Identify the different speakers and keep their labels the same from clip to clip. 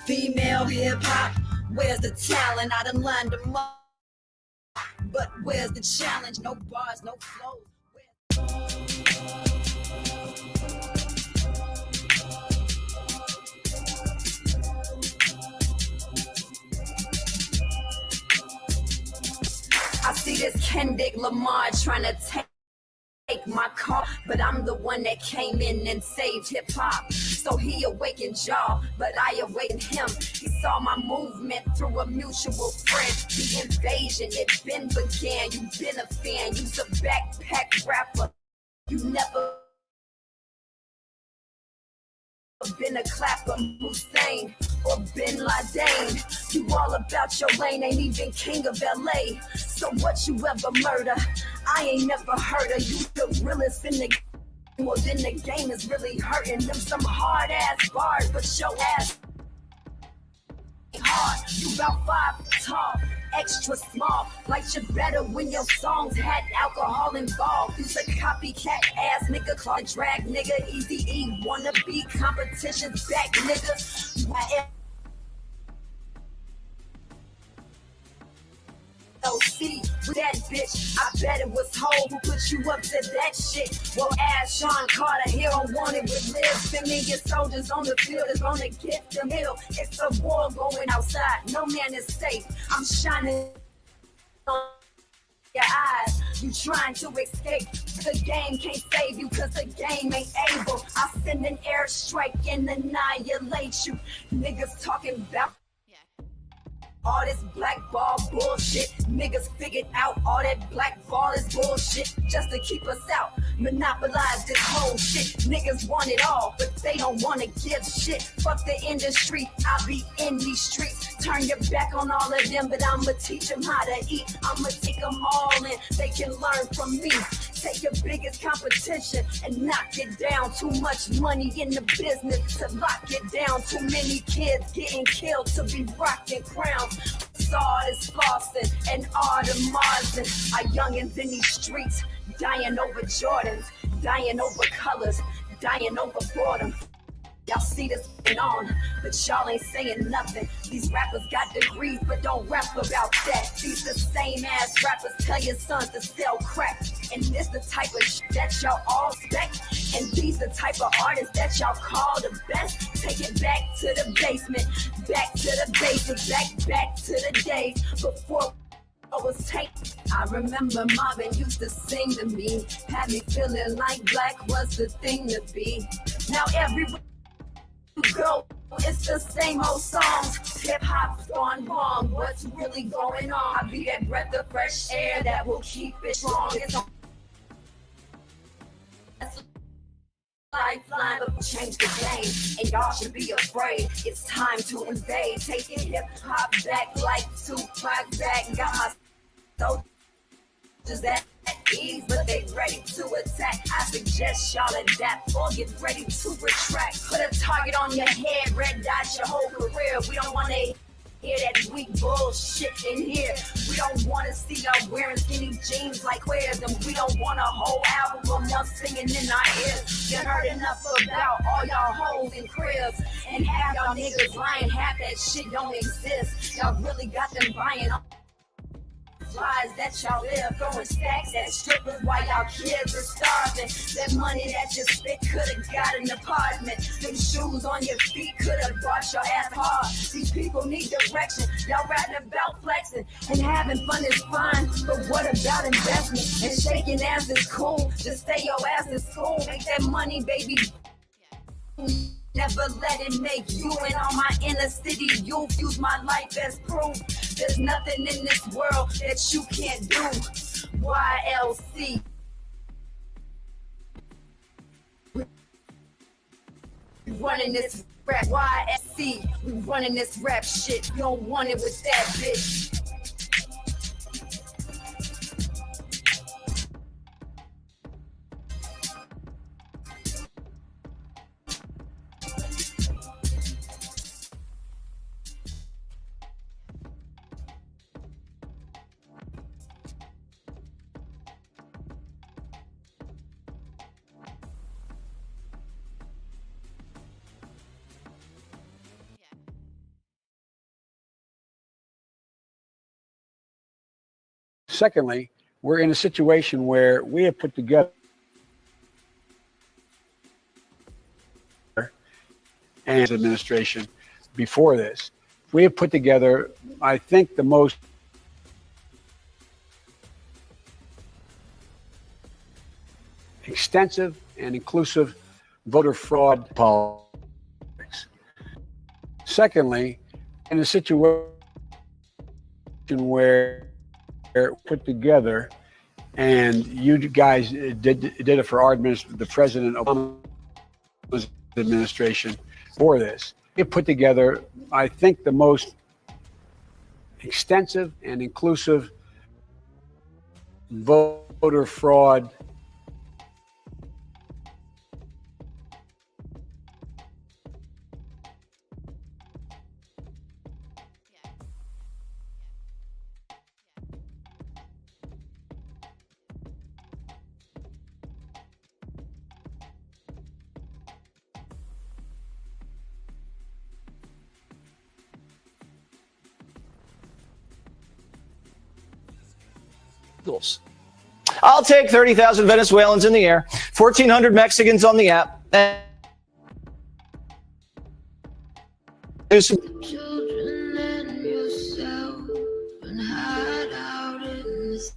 Speaker 1: Female hip hop, where's the talent? I done lined them up, but where's the challenge? No bars, no flows. I see this Kendrick Lamar trying to take my car, but I'm the one that came in and saved hip hop. So he awakened y'all, but I awakened him. He saw my movement through a mutual friend. The invasion, it been began. You been a fan, you's a backpack rapper. You never been a clapper, Hussein or Bin Laden. You all about your lane, ain't even king of LA. So what you ever murder? I ain't never heard of you. The realest in the game. Well, then the game is really hurting them. Some hard ass bars, but your ass hard. You about 5 feet tall, extra small. Like you better when your songs had alcohol involved. You's a copycat ass nigga, called drag nigga, Easy E. Wanna be competition's back nigga. LC with that bitch, I bet it was Ho who put you up to that shit. Well, ask Sean Carter, he don't want it with Liv. Familiar soldiers on the field is gonna get the middle. It's a war going outside, no man is safe. I'm shining on your eyes, you trying to escape. The game can't save you cause the game ain't able. I send an airstrike and annihilate you. Niggas talking about all this blackball bullshit. Niggas figured out all that blackball is bullshit just to keep us out. Monopolize this whole shit. Niggas want it all, but they don't want to give shit. Fuck the industry, I be in these streets. Turn your back on all of them, but I'ma teach them how to eat. I'ma take them all in, they can learn from me. Take your biggest competition and knock it down. Too much money in the business to lock it down. Too many kids getting killed to be rocking crowns. Saw this Flossin and Arden Marsden. Our youngins in these streets, dying over Jordans, dying over colors, dying over boredom. Y'all see this going on, but y'all ain't saying nothing. These rappers got degrees, but don't rap about that. These the same ass rappers tell your sons to sell crack. And this the type of shit that y'all all expect. And these the type of artists that y'all call the best. Take it back to the basement, back to the basics, back to the days before I was taken. I remember Marvin used to sing to me, had me feeling like black was the thing to be. Now everybody go, it's the same old songs. Hip hop's gone wrong. What's really going on? I be that breath of fresh air that will keep it strong. It's a lifeline, but change the game, and y'all should be afraid. It's time to invade, taking hip hop back like Tupac back. Got my soldiers at ease, but they ready to attack. I suggest y'all adapt or get ready to retract. Put a target on your head, red dot your whole career. We don't want to hear that weak bullshit in here. We don't want to see y'all wearing skinny jeans like queers, and we don't want a whole album of singing in our ears. You heard enough about all y'all hoes and cribs, and half y'all niggas lying, half that shit don't exist. Y'all really got them buying lies that y'all live, throwing stacks at strippers while y'all kids are starving. That money that you spit could've got an apartment. Them shoes on your feet could've brought your ass hard. These people need direction. Y'all rapping about flexing and having fun is fine, but what about investment? And shaking ass is cool. Just stay your ass in school. Make that money, baby. Never let it make you and all my inner city youth use my life as proof. There's nothing in this world that you can't do. YLC. We running this rap. YSC. We running this rap shit. You don't want it with that bitch.
Speaker 2: Secondly, we're in a situation where we have put together and administration before this. We have put together, I think, the most extensive and inclusive voter fraud politics. Secondly, in a situation where put together, and you guys did it for our administration, the President Obama's administration for this. We put together, I think, the most extensive and inclusive voter fraud
Speaker 3: I'll take 30,000 Venezuelans in the air, 1,400 Mexicans on the app. And there's some children and yourself and hide out in the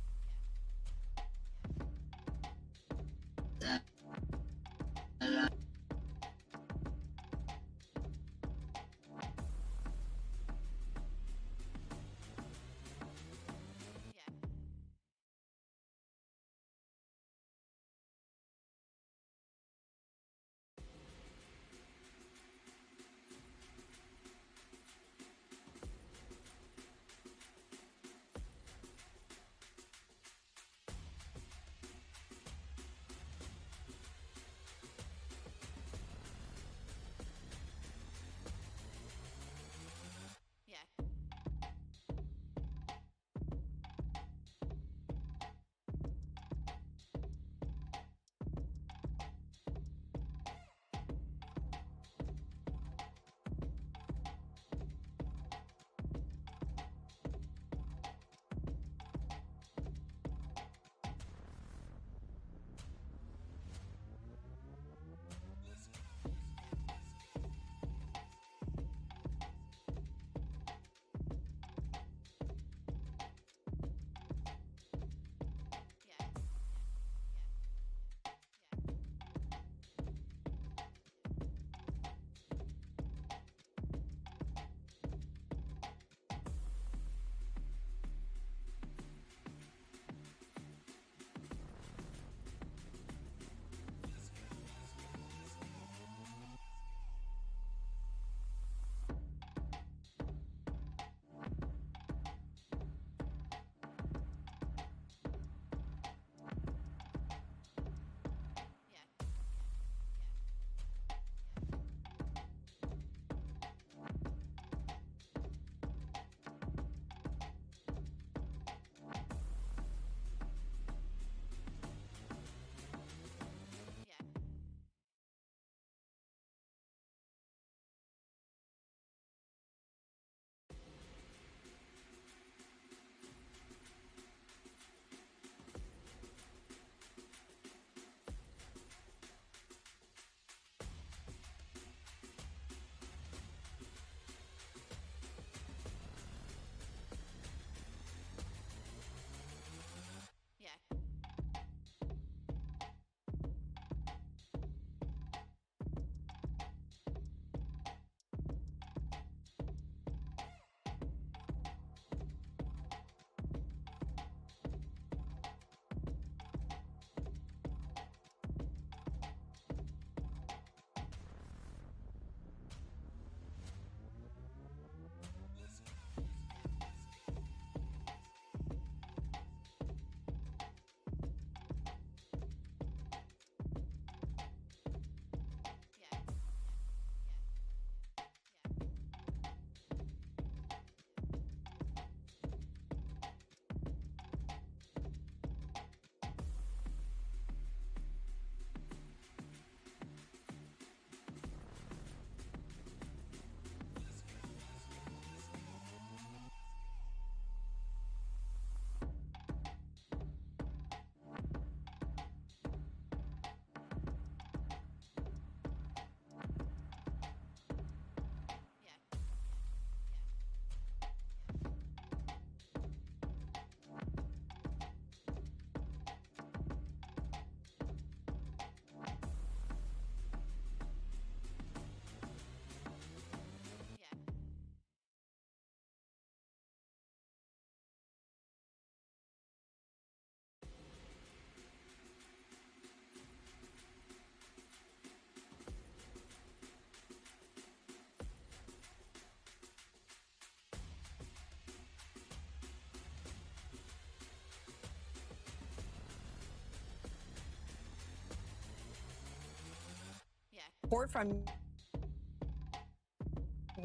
Speaker 4: Report from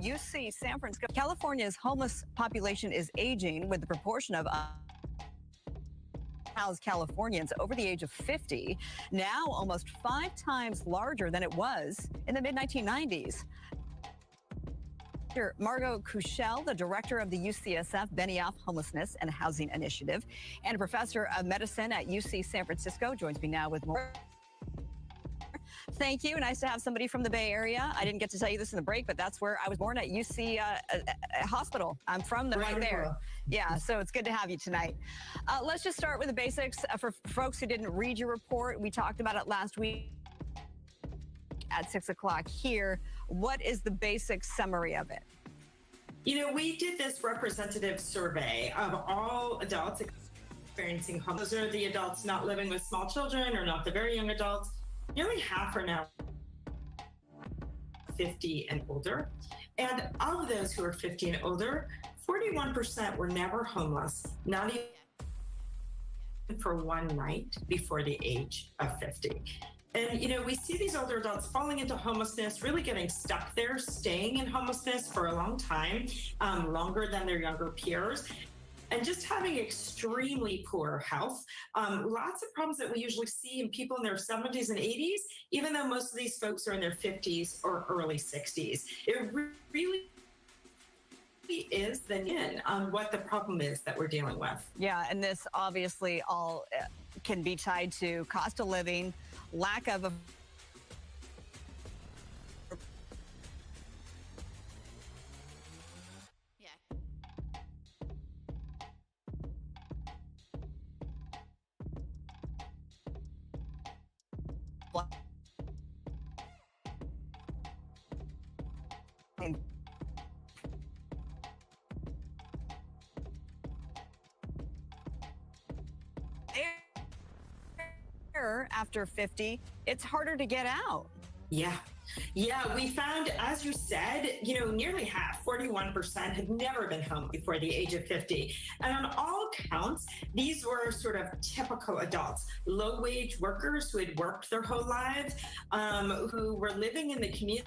Speaker 4: UC San Francisco. California's homeless population is aging, with the proportion of housed Californians over the age of 50 now almost 5 times larger than it was in the mid-1990s. Margot Kuchel, the director of the UCSF Benioff Homelessness and Housing Initiative and a professor of medicine at UC San Francisco, joins me now with more. Thank you. Nice to have somebody from the Bay Area. I didn't get to tell you this in the break, but that's where I was born, at UC Hospital. I'm from right there. Yeah, so it's good to have you tonight. Let's just start with the basics. For folks who didn't read your report, we talked about it last week at 6 o'clock here. What is the basic summary of it?
Speaker 5: You know, we did this representative survey of all adults experiencing homelessness. Those are the adults not living with small children or not the very young adults. Nearly half are now 50 and older. And of those who are 50 and older, 41% were never homeless, not even for one night before the age of 50. And, you know, we see these older adults falling into homelessness, really getting stuck there, staying in homelessness for a long time, longer than their younger peers, and just having extremely poor health. Lots of problems that we usually see in people in their 70s and 80s, even though most of these folks are in their 50s or early 60s. It really is the in on what the problem is that we're dealing with.
Speaker 4: Yeah, and this obviously all can be tied to cost of living, lack of a after 50, it's harder to get out.
Speaker 5: Yeah, we found, as you said, you know, nearly half, 41%, had never been home before the age of 50. And on all counts, these were sort of typical adults, low-wage workers who had worked their whole lives, who were living in the community.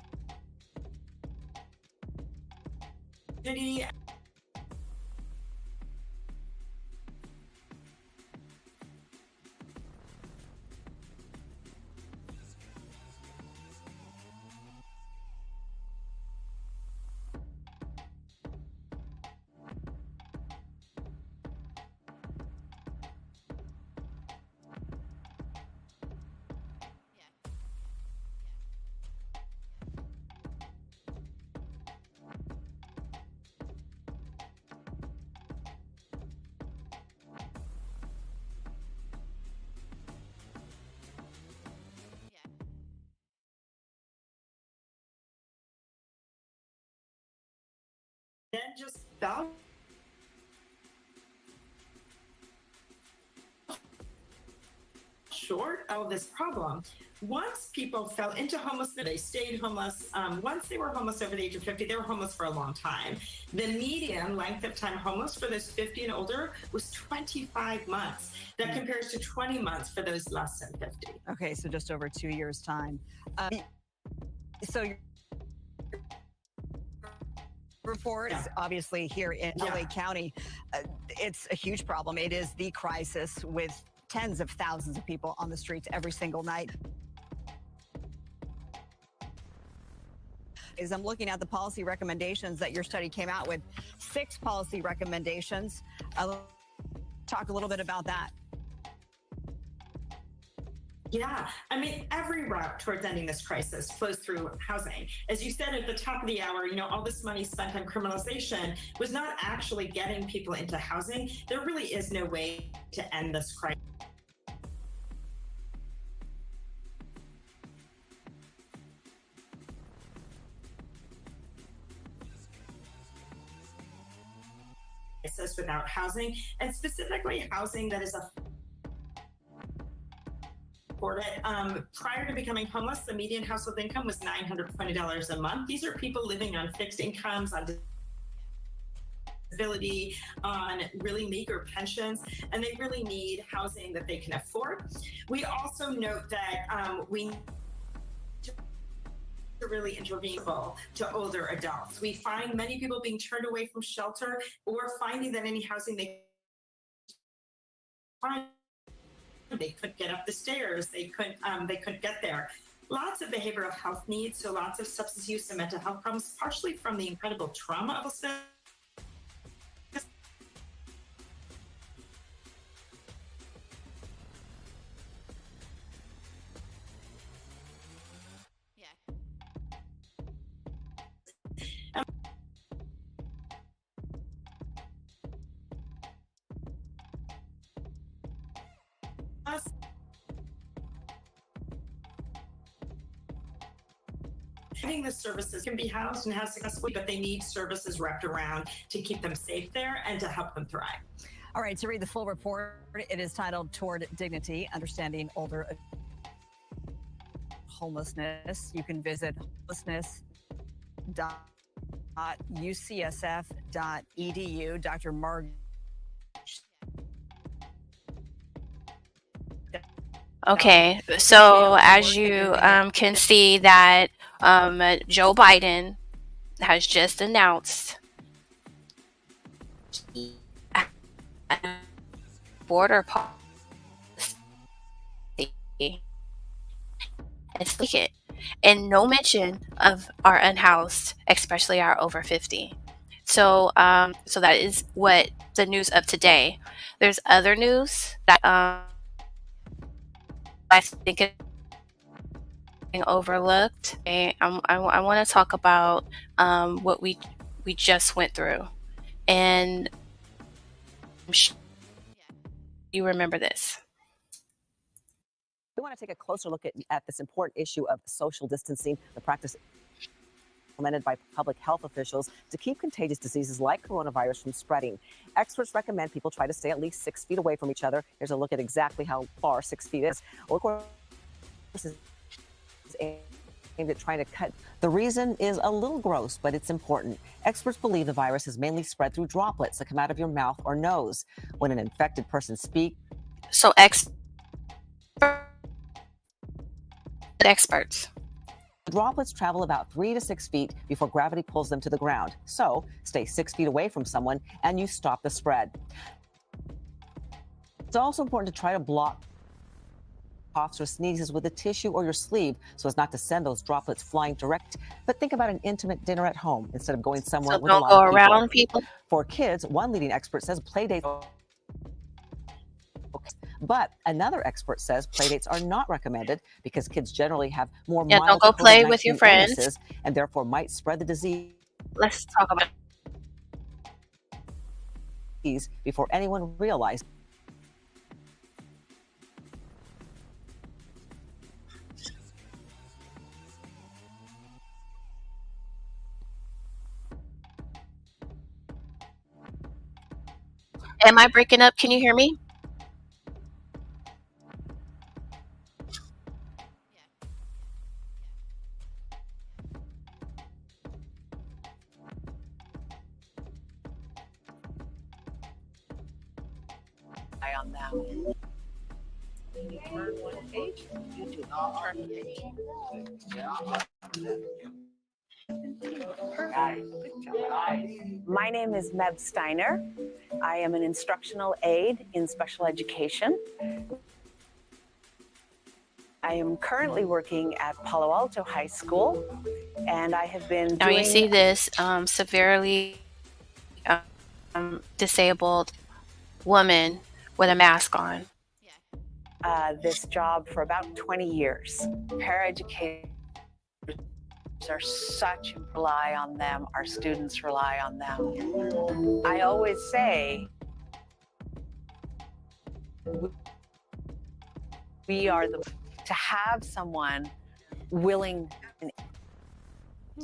Speaker 5: Then just fell short of this problem. Once people fell into homelessness, they stayed homeless. Once they were homeless over the age of 50, they were homeless for a long time. The median length of time homeless for those 50 and older was 25 months. That compares to 20 months for those less than 50.
Speaker 4: Okay, so just over 2 years' time. So reports, obviously here in LA County, it's a huge problem. It is the crisis, with tens of thousands of people on the streets every single night. As I'm looking at the policy recommendations that your study came out with, 6 policy recommendations. Talk a little bit about that.
Speaker 5: Yeah, I mean, every route towards ending this crisis flows through housing. As you said at the top of the hour, you know, all this money spent on criminalization was not actually getting people into housing. There really is no way to end this crisis. Without housing, and specifically housing that is prior to becoming homeless, the median household income was $920 a month. These are people living on fixed incomes, on disability, on really meager pensions, and they really need housing that they can afford. We also note that we to really intervene to older adults. We find many people being turned away from shelter or finding that any housing they find, they couldn't get up the stairs, they couldn't get there. Lots of behavioral health needs, so lots of substance use and mental health problems, partially from the incredible trauma of having the services can be housed and housed successfully, but they need services wrapped around to keep them safe there and to help them thrive.
Speaker 4: All right, to read the full report, it is titled Toward Dignity, Understanding Older Homelessness. You can visit homelessness.ucsf.edu. Dr. Marg.
Speaker 6: Okay, so as you can see that Joe Biden has just announced border policy and no mention of our unhoused, especially our over 50. So so that is what the news of today. There's other news that I think is overlooked. I want to talk about what we just went through, and you remember this.
Speaker 7: We want to take a closer look at this important issue of social distancing, the practice implemented by public health officials to keep contagious diseases like coronavirus from spreading. Experts recommend people try to stay at least 6 feet away from each other. Here's a look at exactly how far 6 feet is. Well, of course, is aimed at trying to cut. The reason is a little gross, but it's important. Experts believe the virus is mainly spread through droplets that come out of your mouth or nose. When an infected person speaks.
Speaker 6: So experts.
Speaker 7: The droplets travel about 3 to 6 feet before gravity pulls them to the ground. So stay 6 feet away from someone and you stop the spread. It's also important to try to block coughs or sneezes with a tissue or your sleeve so as not to send those droplets flying direct. But think about an intimate dinner at home instead of going somewhere with a lot of people.
Speaker 6: Don't go around people.
Speaker 7: For kids, one leading expert says play dates. But another expert says playdates are not recommended because kids generally have more mild
Speaker 6: don't go play with your friends
Speaker 7: and therefore might spread the disease.
Speaker 6: Let's talk about
Speaker 7: these before anyone realized.
Speaker 6: Am I breaking up? Can you hear me?
Speaker 7: On them. You turn one page, you do not turn the page.
Speaker 8: My name is Meb Steiner. I am an instructional aide in special education. I am currently working at Palo Alto High School, and I have been
Speaker 6: Now you see this severely disabled woman with a mask on.
Speaker 8: This job for about 20 years. Paraeducators are rely on them. Our students rely on them. I always say we are to have someone willing.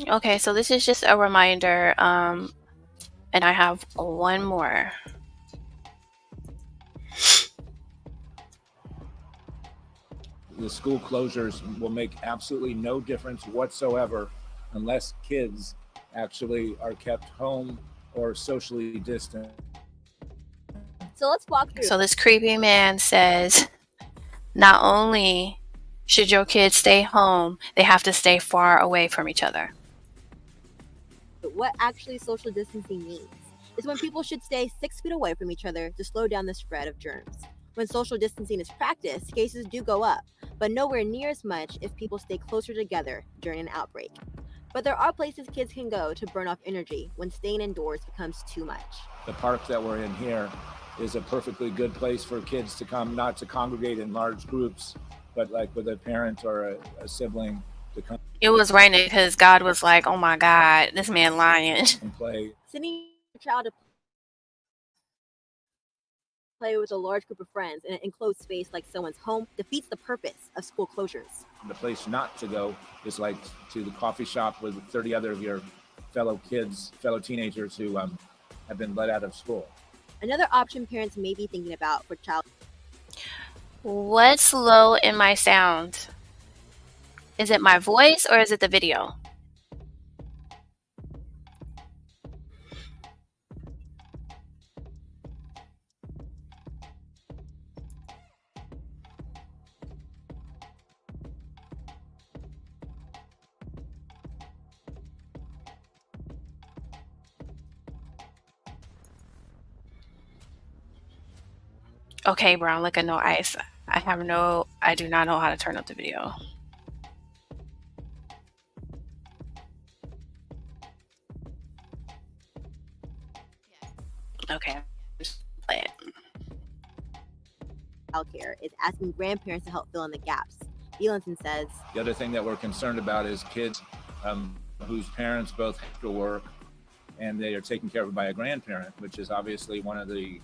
Speaker 6: Okay, so this is just a reminder, and I have one more.
Speaker 9: The school closures will make absolutely no difference whatsoever unless kids actually are kept home or socially distant.
Speaker 6: So let's walk through. So this creepy man says not only should your kids stay home, they have to stay far away from each other.
Speaker 10: What actually social distancing means is when people should stay 6 feet away from each other to slow down the spread of germs. When social distancing is practiced, cases do go up, but nowhere near as much if people stay closer together during an outbreak. But there are places kids can go to burn off energy when staying indoors becomes too much.
Speaker 9: The park that we're in here is a perfectly good place for kids to come, not to congregate in large groups, but like with a parent or a sibling to come.
Speaker 6: It was raining because God was like, oh my God, this man lying.
Speaker 9: And play.
Speaker 10: Sending a child to play with a large group of friends in an enclosed space like someone's home defeats the purpose of school closures.
Speaker 9: The place not to go is like to the coffee shop with 30 other of your fellow kids, fellow teenagers who have been let out of school.
Speaker 10: Another option parents may be thinking about for child.
Speaker 6: What's low in my sound? Is it my voice or is it the video? Okay, brown liquor, no ice. I do not know how to turn up the video. Okay, just play it.
Speaker 10: Childcare is asking grandparents to help fill in the gaps. Bielenson says,
Speaker 9: The other thing that we're concerned about is kids whose parents both have to work and they are taken care of by a grandparent, which is obviously one of the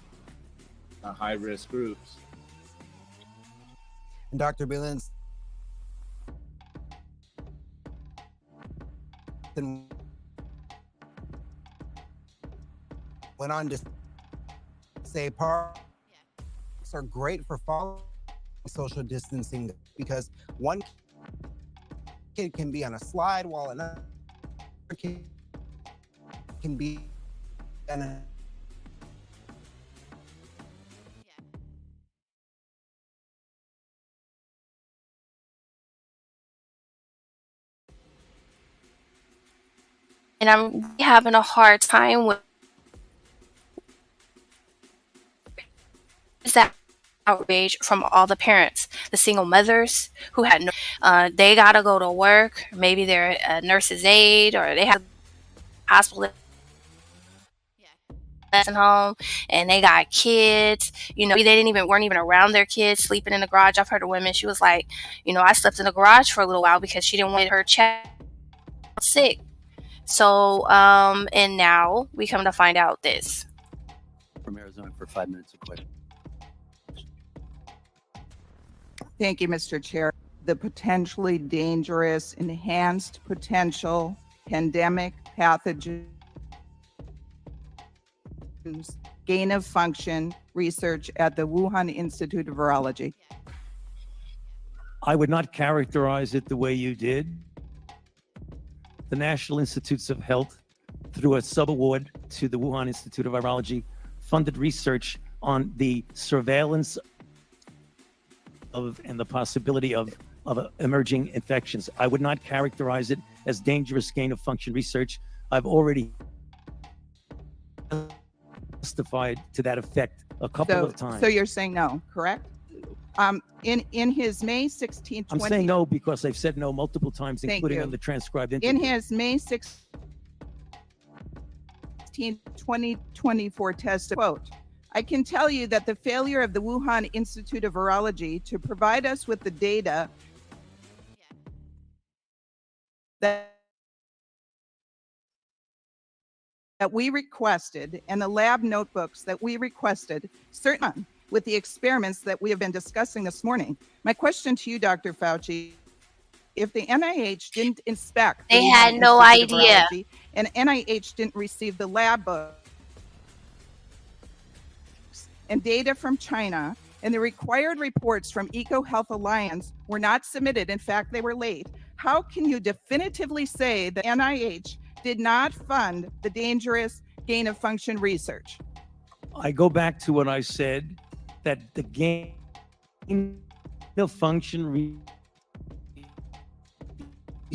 Speaker 9: high-risk groups.
Speaker 11: And Dr. Bielenson went on to say parks are great for following social distancing because one kid can be on a slide while another kid can be in a
Speaker 6: And I'm having a hard time with that outrage from all the parents, the single mothers who had no, they gotta go to work. Maybe they're a nurse's aide or they have a hospital lesson home, and they got kids. You know, weren't even around their kids, sleeping in the garage. I've heard of women. She was like, you know, I slept in the garage for a little while because she didn't want her child sick. So, and now we come to find out this.
Speaker 12: From Arizona for 5 minutes of question.
Speaker 13: Thank you, Mr. Chair. The potentially dangerous, enhanced potential pandemic pathogens, gain of function research at the Wuhan Institute of Virology.
Speaker 12: I would not characterize it the way you did. The National Institutes of Health, through a sub-award to the Wuhan Institute of Virology, funded research on the surveillance of and the possibility of emerging infections. I would not characterize it as dangerous gain of function research. I've already testified to that effect a couple of times.
Speaker 13: So you're saying no, correct? In his May 16,
Speaker 12: I'm saying no because I've said no multiple times,
Speaker 13: Thank
Speaker 12: including
Speaker 13: you.
Speaker 12: on the transcribed interview.
Speaker 13: In his May 16, 2024 test, quote, I can tell you that the failure of the Wuhan Institute of Virology to provide us with the data that we requested and the lab notebooks that we requested, certainly with the experiments that we have been discussing this morning. My question to you, Dr. Fauci, if the NIH didn't inspect,
Speaker 6: They had no idea.
Speaker 13: And NIH didn't receive the lab books and data from China, and the required reports from EcoHealth Alliance were not submitted. In fact, they were late. How can you definitively say that NIH did not fund the dangerous gain of function research?
Speaker 12: I go back to what I said, that the gain of function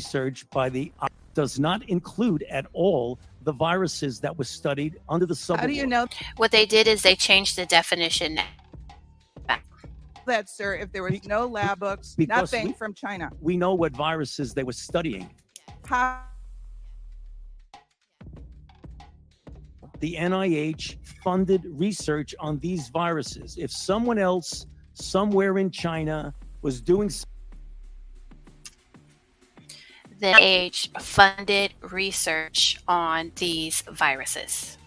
Speaker 12: research by the does not include at all the viruses that were studied under the subaward.
Speaker 13: How do you know
Speaker 6: What they did is they changed the definition.
Speaker 13: that, sir, if there was no lab books,
Speaker 12: because
Speaker 13: nothing from China?
Speaker 12: We know what viruses they were studying.
Speaker 13: How?
Speaker 12: The NIH funded research on these viruses. If someone else somewhere in China was doing
Speaker 6: The NIH funded research on these viruses.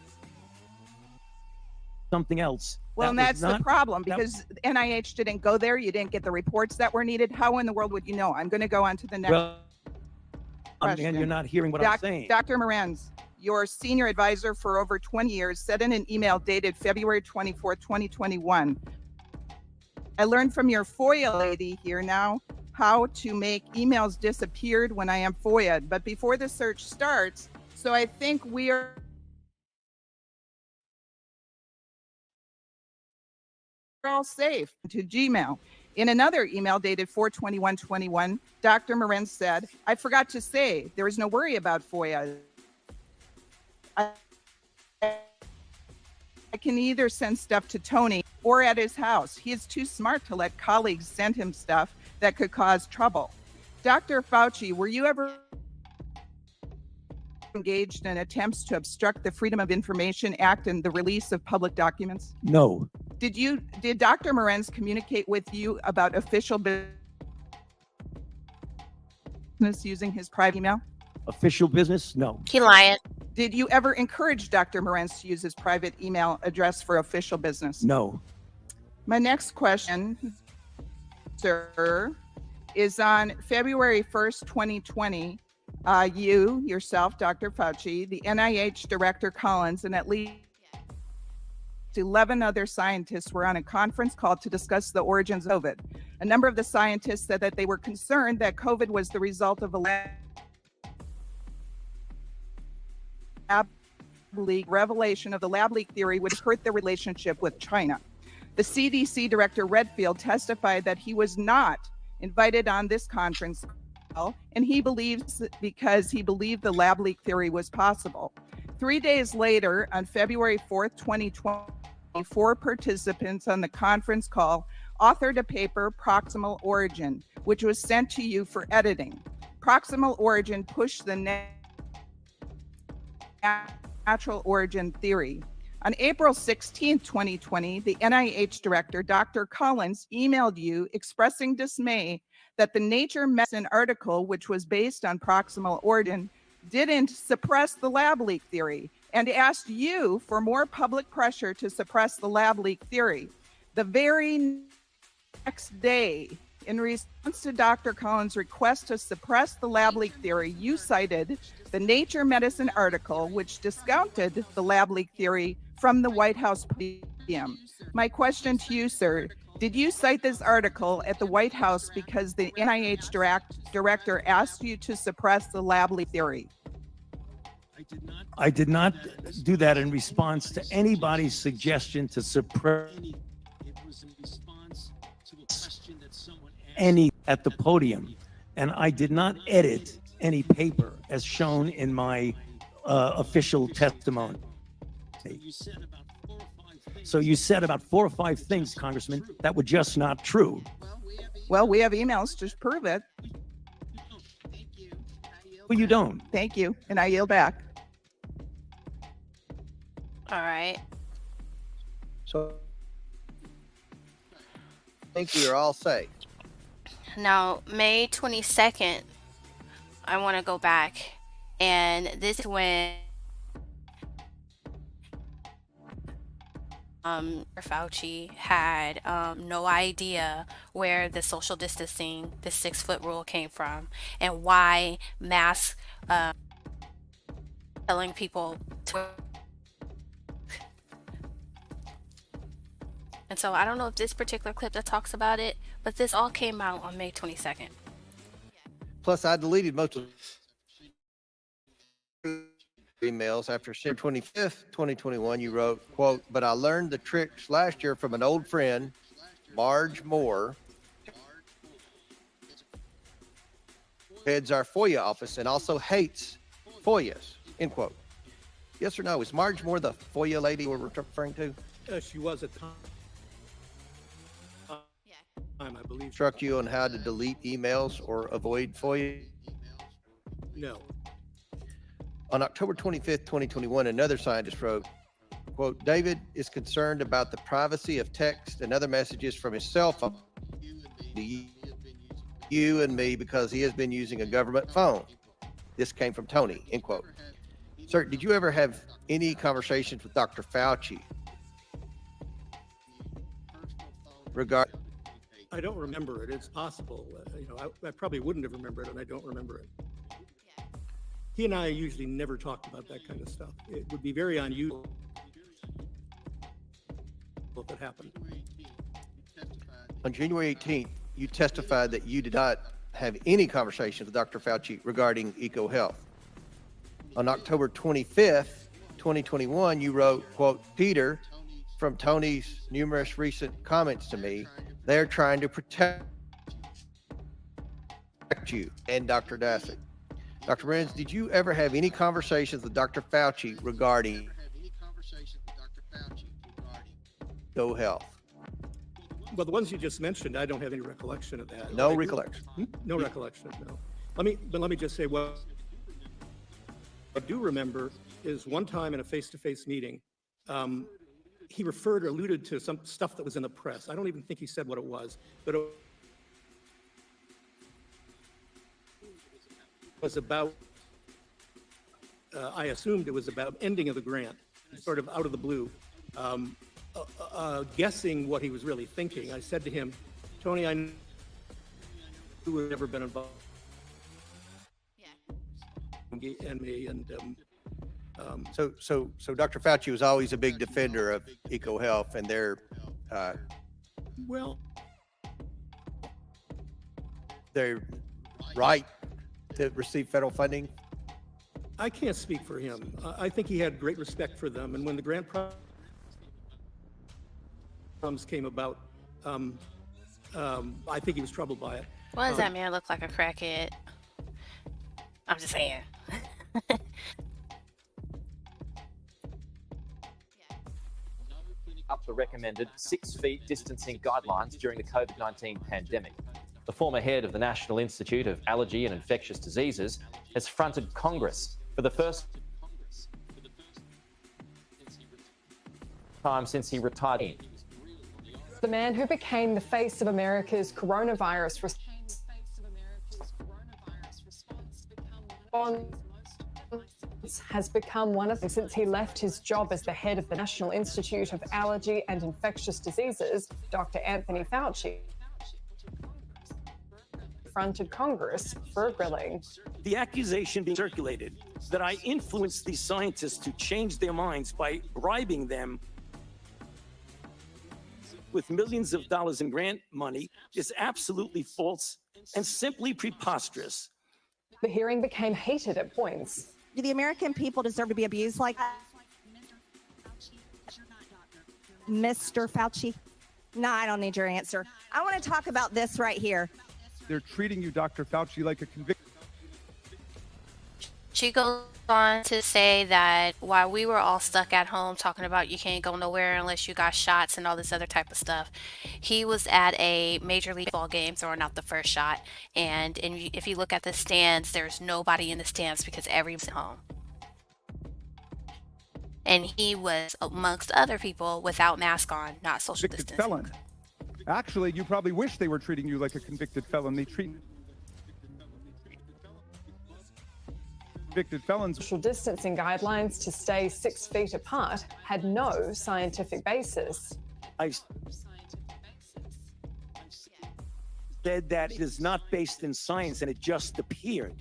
Speaker 12: something else.
Speaker 13: Well, and
Speaker 12: that
Speaker 13: that's
Speaker 12: was
Speaker 13: the
Speaker 12: not-
Speaker 13: problem,
Speaker 12: that-
Speaker 13: because NIH didn't go there. You didn't get the reports that were needed. How in the world would you know? I'm going to go on to the next
Speaker 12: well,
Speaker 13: question.
Speaker 12: and you're not hearing what I'm saying.
Speaker 13: Dr. Morenz, your senior advisor for over 20 years, said in an email dated February 24th, 2021, I learned from your FOIA lady here now how to make emails disappeared when I am FOIA'd. But before the search starts, so I think we are all safe to Gmail. In another email dated 4/21/21, Dr. Morenz said, I forgot to say, there is no worry about FOIA. I can either send stuff to Tony or at his house. He is too smart to let colleagues send him stuff that could cause trouble. Dr. Fauci, were you ever engaged in attempts to obstruct the Freedom of Information Act and the release of public documents?
Speaker 12: No.
Speaker 13: Did Dr. Morenz communicate with you about official business using his private email?
Speaker 12: Official business? No.
Speaker 6: He lying.
Speaker 13: Did you ever encourage Dr. Morenz to use his private email address for official business?
Speaker 12: No.
Speaker 13: My next question, sir, is on February 1st, 2020. You, yourself, Dr. Fauci, the NIH Director Collins, and at least 11 other scientists were on a conference call to discuss the origins of COVID. A number of the scientists said that they were concerned that COVID was the result of a lab leak. Revelation of the lab leak theory would hurt their relationship with China. The CDC Director Redfield testified that he was not invited on this conference call, and he believes because he believed the lab leak theory was possible. 3 days later, on February 4th, 2020, 4 participants on the conference call authored a paper, Proximal Origin, which was sent to you for editing. Proximal Origin pushed the natural origin theory. On April 16, 2020, the NIH director, Dr. Collins, emailed you expressing dismay that the Nature Medicine article, which was based on proximal origin, didn't suppress the lab leak theory, and asked you for more public pressure to suppress the lab leak theory. The very next day, in response to Dr. Collins' request to suppress the lab leak theory, you cited the Nature Medicine article, which discounted the lab leak theory from the White House podium. My question to you, sir, did you cite this article at the White House because the NIH director asked you to suppress the lab leak theory?
Speaker 12: I did not do that in response to anybody's suggestion to suppress any at the podium. And I did not edit any paper as shown in my official testimony. So you said about 4 or 5 things, Congressman, that were just not true.
Speaker 13: Well, we have emails to prove it.
Speaker 12: Well, you don't.
Speaker 13: Thank you. And I yield back.
Speaker 6: All right.
Speaker 14: So I think we are all safe.
Speaker 6: Now, May 22nd, I want to go back, and this is when Fauci had no idea where the social distancing, the 6-foot rule came from, and why masks telling people to. And so I don't know if this particular clip that talks about it, but this all came out on May 22nd.
Speaker 14: Plus, I deleted most of the emails after September 25th, 2021. You wrote, quote, but I learned the tricks last year from an old friend, Marge Moore. heads our FOIA office and also hates FOIAs, end quote. Yes or no? Is Marge Moore the FOIA lady we're referring to?
Speaker 15: She was at time, I believe.
Speaker 14: Instruct you on how to delete emails or avoid FOIA?
Speaker 15: No.
Speaker 14: On October 25th, 2021, another scientist wrote, quote, David is concerned about the privacy of text and other messages from his cell phone to you and me because he has been using a government phone. This came from Tony, end quote. Sir, did you ever have any conversations with Dr. Fauci regarding?
Speaker 15: I don't remember it. It's possible. I probably wouldn't have remembered it, and I don't remember it. He and I usually never talked about that kind of stuff. It would be very unusual if it happened.
Speaker 14: On January 18th, you testified that you did not have any conversations with Dr. Fauci regarding EcoHealth. On October 25th, 2021, you wrote, quote, Peter, from Tony's numerous recent comments to me, they're trying to protect you and Dr. Dassett. Dr. Renz, did you ever have any conversations with Dr. Fauci regarding EcoHealth?
Speaker 15: Well, the ones you just mentioned, I don't have any recollection of that.
Speaker 14: No recollection.
Speaker 15: No recollection, no. Let me just say what I do remember is one time in a face-to-face meeting, he referred or alluded to some stuff that was in the press. I don't even think he said what it was, but it was about, I assumed it was about ending of the grant, sort of out of the blue. Guessing what he was really thinking, I said to him, Tony, I knew you had never been involved. And me, and
Speaker 14: So Dr. Fauci was always a big defender of EcoHealth and their right to receive federal funding.
Speaker 15: I can't speak for him. I think he had great respect for them, and when the grant problems came about, I think he was troubled by it.
Speaker 6: Why does that man look like a crackhead? I'm just saying.
Speaker 16: Up the recommended 6 feet distancing guidelines during the COVID-19 pandemic. The former head of the National Institute of Allergy and Infectious Diseases has fronted Congress for the first time since he retired.
Speaker 17: The man who became the face of America's coronavirus response has become one of them since he left his job as the head of the National Institute of Allergy and Infectious Diseases. Dr. Anthony Fauci fronted Congress for a grilling.
Speaker 12: The accusation being circulated that I influenced these scientists to change their minds by bribing them with millions of dollars in grant money is absolutely false and simply preposterous.
Speaker 17: The hearing became heated at points.
Speaker 18: Do the American people deserve to be abused like that? Mr. Fauci? No, I don't need your answer. I want to talk about this right here.
Speaker 19: They're treating you, Dr. Fauci, like a convicted.
Speaker 6: She goes on to say that while we were all stuck at home talking about you can't go nowhere unless you got shots and all this other type of stuff, he was at a Major League Baseball game throwing out the first shot. And if you look at the stands, there's nobody in the stands because everyone's at home. And he was amongst other people without mask on, not social distancing.
Speaker 19: Felon. Actually, you probably wish they were treating you like a convicted felon. They treat convicted felons.
Speaker 17: Social distancing guidelines to stay 6 feet apart had no scientific basis.
Speaker 12: I said that it is not based in science and it just appeared.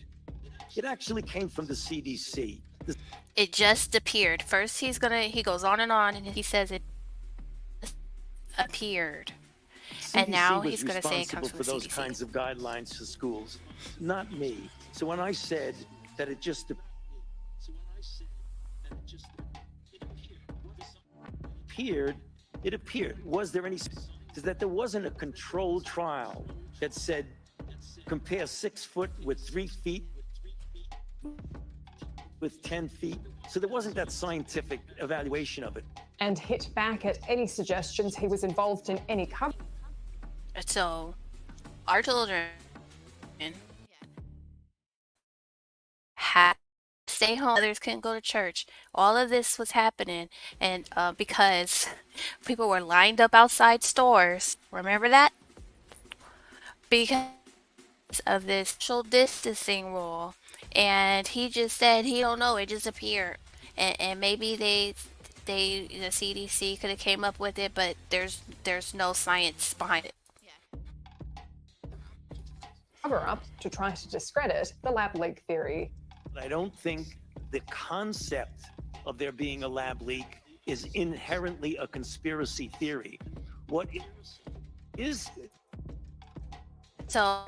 Speaker 12: It actually came from the CDC.
Speaker 6: It just appeared. First, he goes on, and he says it appeared. And now he's going to say it comes from the CDC.
Speaker 12: For those kinds of guidelines to schools, not me. So when I said that it just appeared, it appeared. Was there any? Is that there wasn't a controlled trial that said compare 6 foot with 3 feet with 10 feet. So there wasn't that scientific evaluation of it.
Speaker 17: And hit back at any suggestions he was involved in any cover.
Speaker 6: So, our children had to stay home. Others couldn't go to church. All of this was happening, and because people were lined up outside stores. Remember that? Because of this social distancing rule, and he just said he don't know. It just appeared, and maybe the CDC could have came up with it, but there's no science behind it.
Speaker 17: Cover up to try to discredit the lab leak theory.
Speaker 12: I don't think the concept of there being a lab leak is inherently a conspiracy theory. What is
Speaker 6: So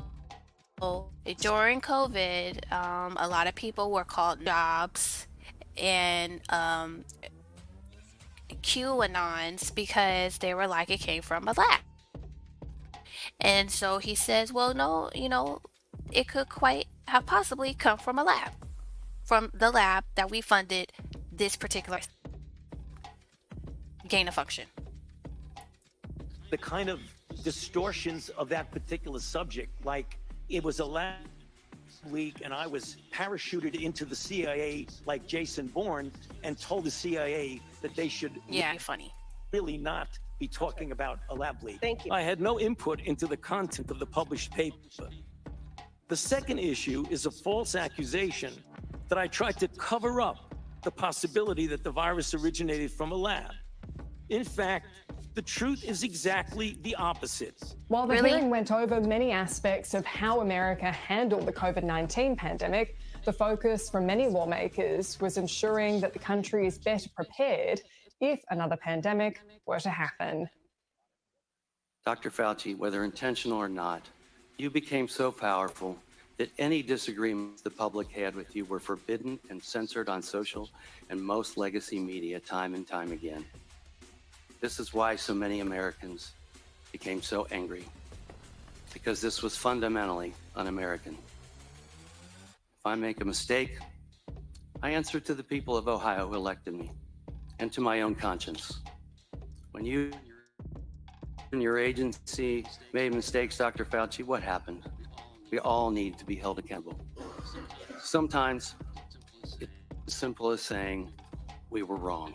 Speaker 6: during COVID, a lot of people were called jobs and QAnons because they were like it came from a lab. And so he says, well, no, it could quite have possibly come from a lab, from the lab that we funded this particular gain of function.
Speaker 12: the kind of distortions of that particular subject, like it was a lab leak and I was parachuted into the CIA like Jason Bourne and told the CIA that they should
Speaker 6: funny.
Speaker 12: Really not be talking about a lab leak.
Speaker 7: Thank you.
Speaker 12: I had no input into the content of the published paper. The second issue is a false accusation that I tried to cover up the possibility that the virus originated from a lab. In fact, the truth is exactly the opposite.
Speaker 17: While the hearing went over many aspects of how America handled the COVID-19 pandemic, the focus for many lawmakers was ensuring that the country is better prepared if another pandemic were to happen.
Speaker 20: Dr. Fauci, whether intentional or not, you became so powerful that any disagreements the public had with you were forbidden and censored on social and most legacy media time and time again. This is why so many Americans became so angry, because this was fundamentally un-American. If I make a mistake, I answer to the people of Ohio who elected me and to my own conscience. When you and your agency made mistakes, Dr. Fauci, what happened? We all need to be held accountable. Sometimes it's as simple as saying we were wrong.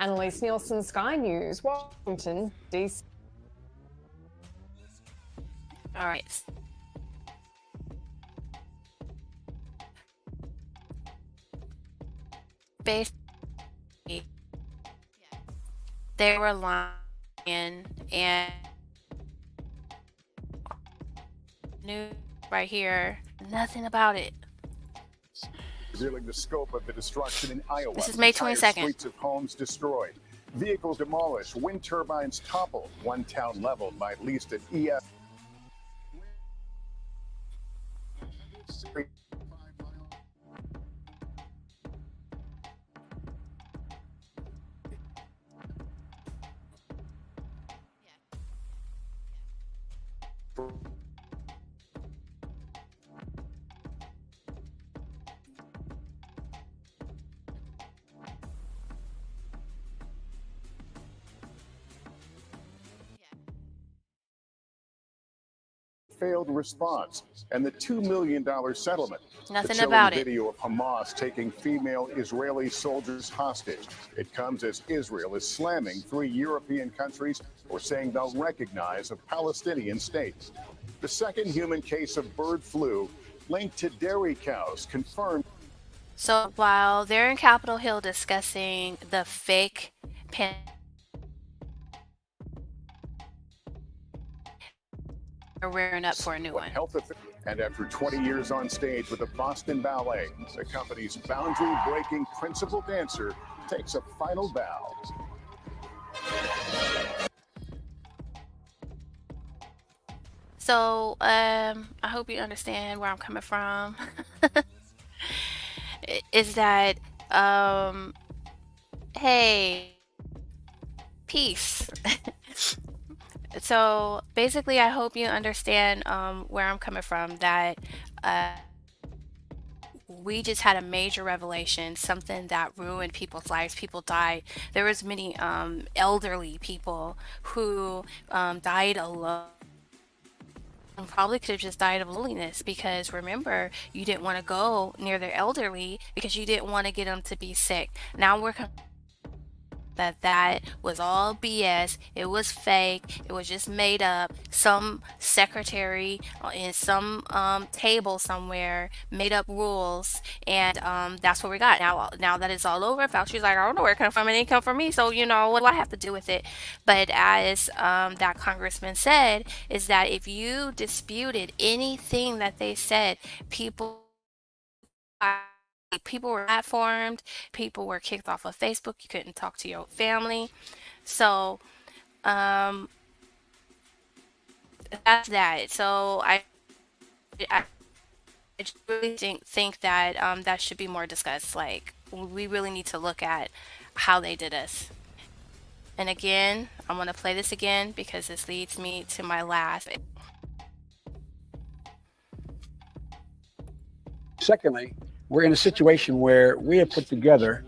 Speaker 17: Annalise Nielsen, Sky News, Washington, D.C.
Speaker 6: All right. Basically, they were lying and news right here, nothing about it.
Speaker 21: Revealing the scope of the destruction in Iowa.
Speaker 6: This is May 22nd.
Speaker 21: Streets of homes destroyed, vehicles demolished, wind turbines toppled, one town leveled by at least an EF. Failed response and the $2 million settlement.
Speaker 6: Nothing
Speaker 21: the
Speaker 6: about it.
Speaker 21: Video of Hamas taking female Israeli soldiers hostage. It comes as Israel is slamming 3 European countries for saying they'll recognize a Palestinian state. The second human case of bird flu linked to dairy cows confirmed.
Speaker 6: So while they're in Capitol Hill discussing the fake are rearing up for a new one.
Speaker 21: And after 20 years on stage with the Boston Ballet, the company's boundary-breaking principal dancer takes a final bow.
Speaker 6: So I hope you understand where I'm coming from. Is that hey, peace. So basically, I hope you understand where I'm coming from, that we just had a major revelation, something that ruined people's lives. People died. There was many elderly people who died alone. And probably could have just died of loneliness, because remember, you didn't want to go near the elderly because you didn't want to get them to be sick. Now we're that was all BS. It was fake. It was just made up. Some secretary in some table somewhere made up rules, and that's what we got. Now that it's all over, Fauci's like, I don't know where it come from. It didn't come from me. So what do I have to do with it? But as that congressman said, is that if you disputed anything that they said, people were platformed, people were kicked off of Facebook, you couldn't talk to your family. So that's that. So I just really think that that should be more discussed. Like, we really need to look at how they did us. And again, I'm going to play this again because this leads me to my last.
Speaker 2: Secondly, we're in a situation where we have put together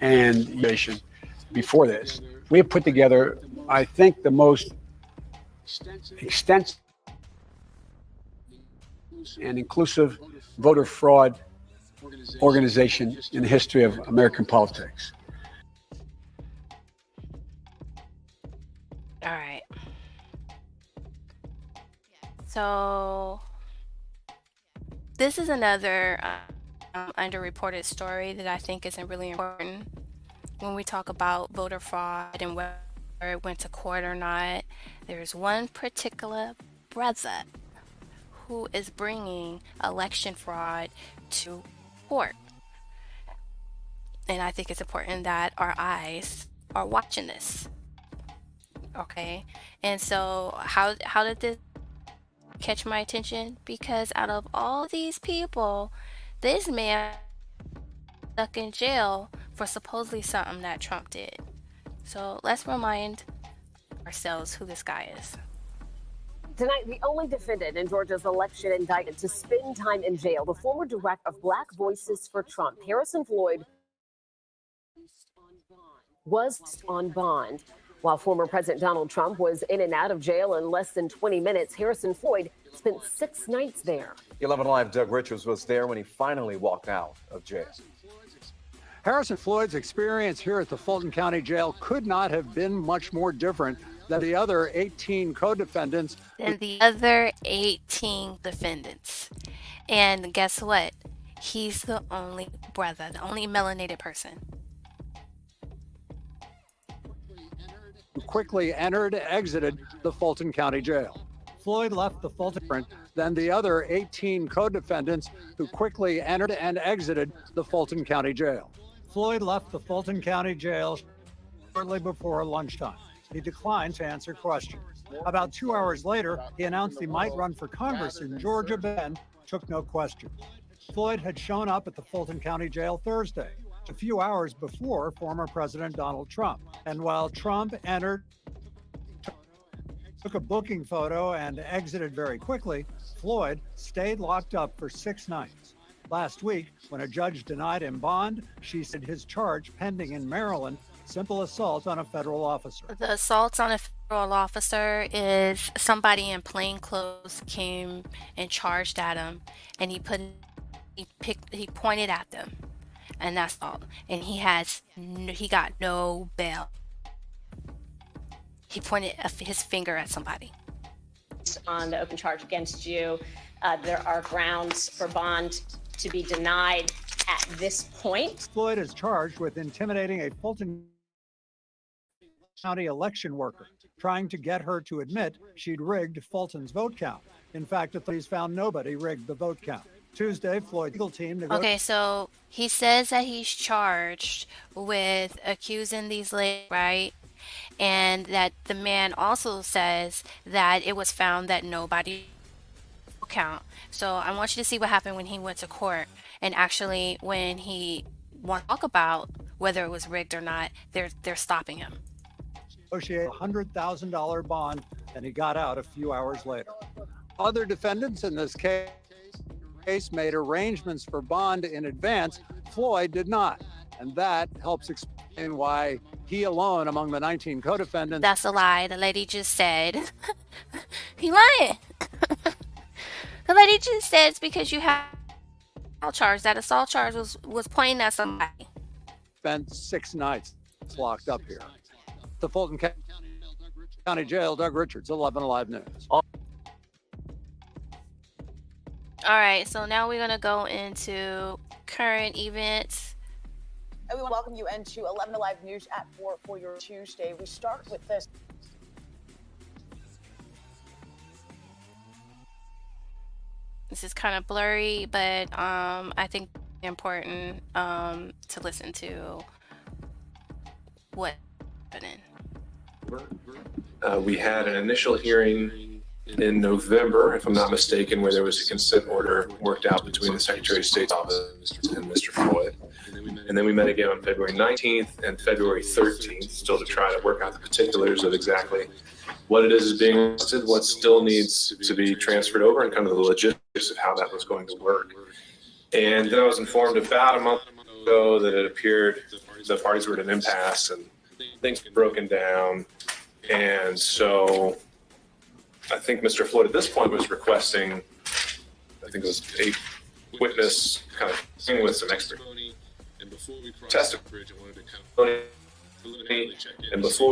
Speaker 2: and before this, we have put together, I think, the most extensive and inclusive voter fraud organization in the history of American politics.
Speaker 6: All right. So this is another underreported story that I think is really important when we talk about voter fraud and whether it went to court or not. There's one particular brother who is bringing election fraud to court. And I think it's important that our eyes are watching this. Okay? And so how did this catch my attention? Because out of all these people, this man stuck in jail for supposedly something that Trump did. So let's remind ourselves who this guy is.
Speaker 7: Tonight, the only defendant in Georgia's election indicted to spend time in jail, the former director of Black Voices for Trump, Harrison Floyd, was on bond. While former President Donald Trump was in and out of jail in less than 20 minutes, Harrison Floyd spent 6 nights there.
Speaker 1: 11 Live Doug Richards was there when he finally walked out of jail.
Speaker 22: Harrison Floyd's experience here at the Fulton County Jail could not have been much more different than the other 18 co-defendants.
Speaker 6: And guess what? He's the only brother, the only melanated person.
Speaker 22: Who quickly exited the Fulton County Jail. Floyd left the Fulton, then the other 18 co-defendants who quickly entered and exited the Fulton County Jail. Floyd left the Fulton County Jail shortly before lunchtime. He declined to answer questions. About 2 hours later, he announced he might run for Congress in Georgia, but then took no questions. Floyd had shown up at the Fulton County Jail Thursday, a few hours before former President Donald Trump. And while Trump entered, took a booking photo, and exited very quickly, Floyd stayed locked up for 6 nights. Last week, when a judge denied him bond, she said his charge pending in Maryland, simple assault on a federal officer.
Speaker 6: The assault on a federal officer is somebody in plain clothes came and charged at him, and he pointed at them, and that's all. And he got no bail. He pointed his finger at somebody.
Speaker 23: On the open charge against you, there are grounds for bond to be denied at this point.
Speaker 22: Floyd is charged with intimidating a Fulton County election worker, trying to get her to admit she'd rigged Fulton's vote count. In fact, authorities found nobody rigged the vote count. Tuesday, Floyd's legal team
Speaker 6: Okay, so he says that he's charged with accusing these ladies, right? And that the man also says that it was found that nobody count. So I want you to see what happened when he went to court, and actually when he want to talk about whether it was rigged or not. They're stopping him.
Speaker 22: Negotiate a $100,000 bond, and he got out a few hours later. Other defendants in this case made arrangements for bond in advance. Floyd did not, and that helps explain why he alone among the 19 co-defendants.
Speaker 6: That's a lie. The lady just said he lying. The lady just said it's because you have assault charge. That assault charge was pointing at somebody.
Speaker 22: Spent 6 nights locked up here. The Fulton County Jail, Doug Richards, 11 Alive News.
Speaker 6: All right, so now we're gonna go into current events.
Speaker 3: And we want to welcome you into 11 Alive News at 4 for your Tuesday. We start with this.
Speaker 6: This is kind of blurry, but I think it's important to listen to what happened.
Speaker 4: We had an initial hearing in November, if I'm not mistaken, where there was a consent order worked out between the Secretary of State's office and Mr. Floyd. And then we met again on February 19th and February 13th, still to try to work out the particulars of exactly what it is being listed, what still needs to be transferred over, and kind of the logistics of how that was going to work. And then I was informed about a month ago that it appeared the parties were at an impasse and things were broken down. And so I think Mr. Floyd at this point was requesting, I think it was a witness kind of thing with some expert testimony. And before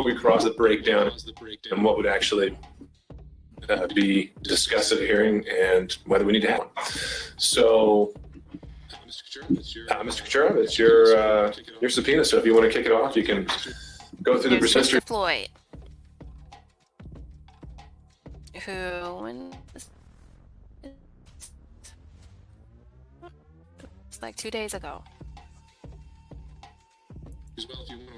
Speaker 4: we cross the breakdown and what would actually be discussed at a hearing and whether we need to have one. So, Mr. Kacherov, it's your subpoena. So if you want to kick it off, you can go through the procedure.
Speaker 6: Mr. Floyd, who it's like 2 days ago.
Speaker 4: As well, if you want to,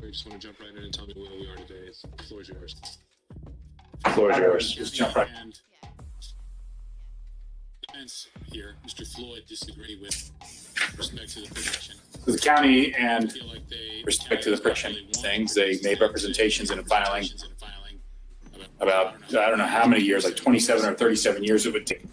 Speaker 4: I just want to jump right in and tell me where we are today. The floor is yours. The floor is yours. Just jump right in.
Speaker 5: Defense here, Mr. Floyd disagree with respect to the protection.
Speaker 24: The county and respect to the protection things, they made representations in a filing about, I don't know how many years, like 27 or 37 years it would take.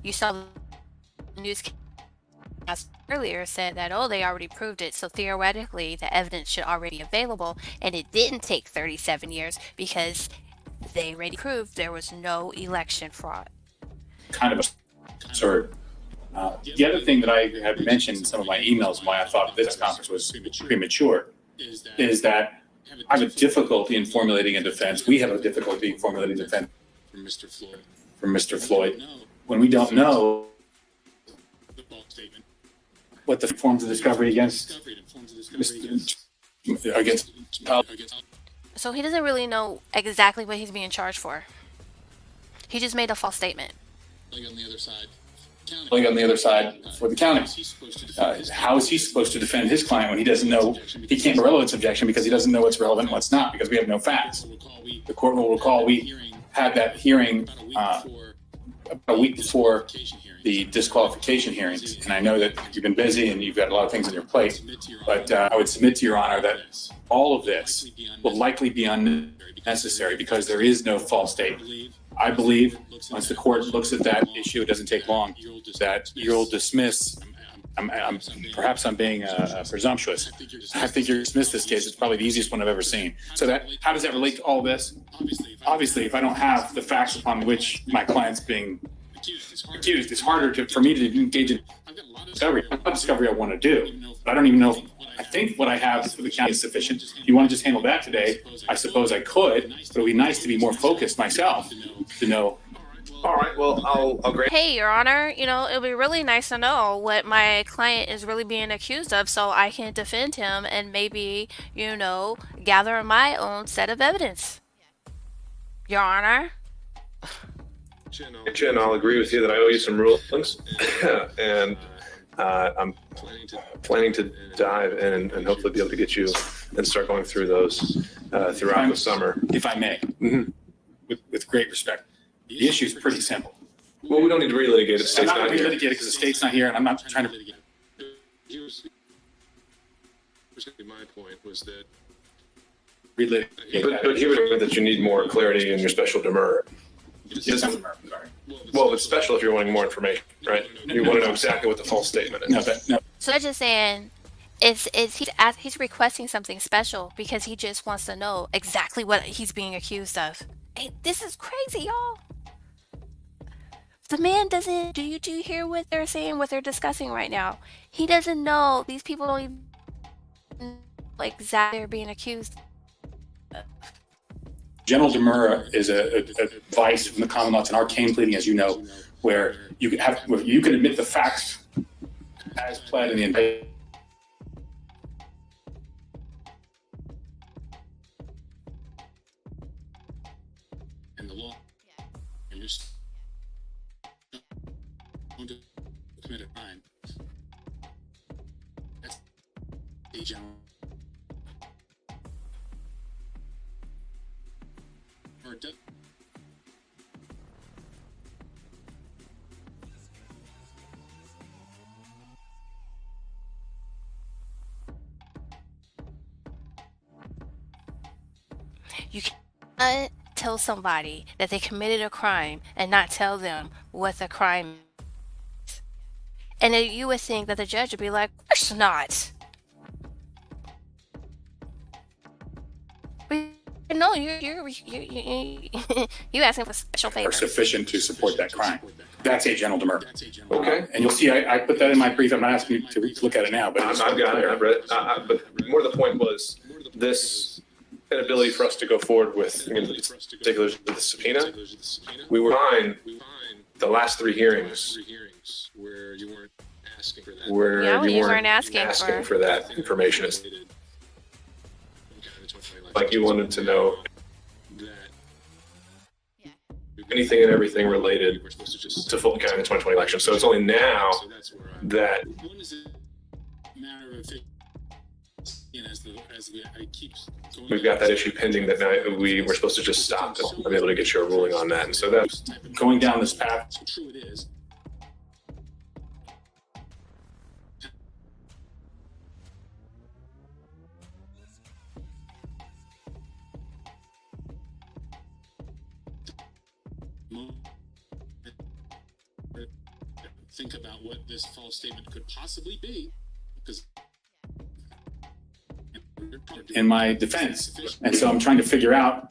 Speaker 6: You saw the newscast earlier said that, oh, they already proved it, so theoretically the evidence should already be available, and it didn't take 37 years because they already proved there was no election fraud.
Speaker 24: Kind of absurd. The other thing that I have mentioned in some of my emails why I thought this conference was premature is that I have a difficulty in formulating a defense. We have a difficulty in formulating a defense from Mr. Floyd when we don't know what the forms of discovery against.
Speaker 6: So he doesn't really know exactly what he's being charged for. He just made a false statement.
Speaker 5: Like on the other side.
Speaker 24: On the other side for the county. How is he supposed to defend his client when he doesn't know, he can't do relevance objection because he doesn't know what's relevant and what's not because we have no facts. The court will recall we had that hearing a week before the disqualification hearings. And I know that you've been busy and you've got a lot of things on your plate, but I would submit to your honor that all of this will likely be unnecessary because there is no false statement. I believe once the court looks at that issue, it doesn't take long, that you'll dismiss. Perhaps I'm being presumptuous. I think you'll dismiss this case. It's probably the easiest one I've ever seen. So how does that relate to all this? Obviously, if I don't have the facts upon which my client's being accused, it's harder for me to engage in discovery. Not discovery I want to do, but I don't even know. I think what I have for the county is sufficient. If you want to just handle that today, I suppose I could, but it would be nice to be more focused myself to know.
Speaker 4: All right, well, I'll grant.
Speaker 6: Hey, Your Honor, it'd be really nice to know what my client is really being accused of so I can defend him and maybe, gather my own set of evidence. Your Honor?
Speaker 4: Jen, I'll agree with you that I owe you some rulings. And I'm planning to dive in and hopefully be able to get you and start going through those throughout the summer.
Speaker 24: If I may, with great respect, the issue is pretty simple.
Speaker 4: Well, we don't need to relitigate it. The
Speaker 24: I'm
Speaker 4: state's
Speaker 24: not
Speaker 4: not
Speaker 24: going to
Speaker 4: here.
Speaker 24: relitigate it because the state's not here, and I'm not trying to.
Speaker 5: My point was that
Speaker 24: relitigate
Speaker 4: But he would agree that you need more clarity in your special demur. Well, it's special if you're wanting more information, right? You want to know exactly what the false statement is.
Speaker 24: No.
Speaker 6: So they're just saying, he's requesting something special because he just wants to know exactly what he's being accused of. Hey, this is crazy, y'all. The man doesn't. Do you hear what they're saying? What they're discussing right now? He doesn't know. These people don't even know exactly they're being accused of.
Speaker 24: General demur is a vice from the common law. It's an arcane pleading, as you know, where you can admit the facts as pled in the indictment.
Speaker 5: and the law, and you're going to commit a crime. That's a general. Or
Speaker 6: You can't tell somebody that they committed a crime and not tell them what the crime is. And then you would think that the judge would be like, of course not. But no, you asking for special favor.
Speaker 24: Are sufficient to support that crime. That's a general demur.
Speaker 4: Okay.
Speaker 24: And you'll see, I put that in my brief. I'm not asking you to look at it now, but
Speaker 4: I've got it. I've read it. But more to the point was this inability for us to go forward with, particulars of the subpoena. We were fine the last three hearings
Speaker 5: where you weren't asking for that.
Speaker 4: where
Speaker 6: Yeah,
Speaker 4: you
Speaker 6: you
Speaker 4: weren't
Speaker 6: weren't asking
Speaker 4: for that information. It's like you wanted to know anything and everything related to Fulton County in the 2020 election. So it's only now that we've got that issue pending that now we were supposed to just stop and be able to get you a ruling on that. And so that's
Speaker 24: going down this path.
Speaker 5: True it is. Think about what this false statement could possibly be, because
Speaker 24: in my defense. And so I'm trying to figure out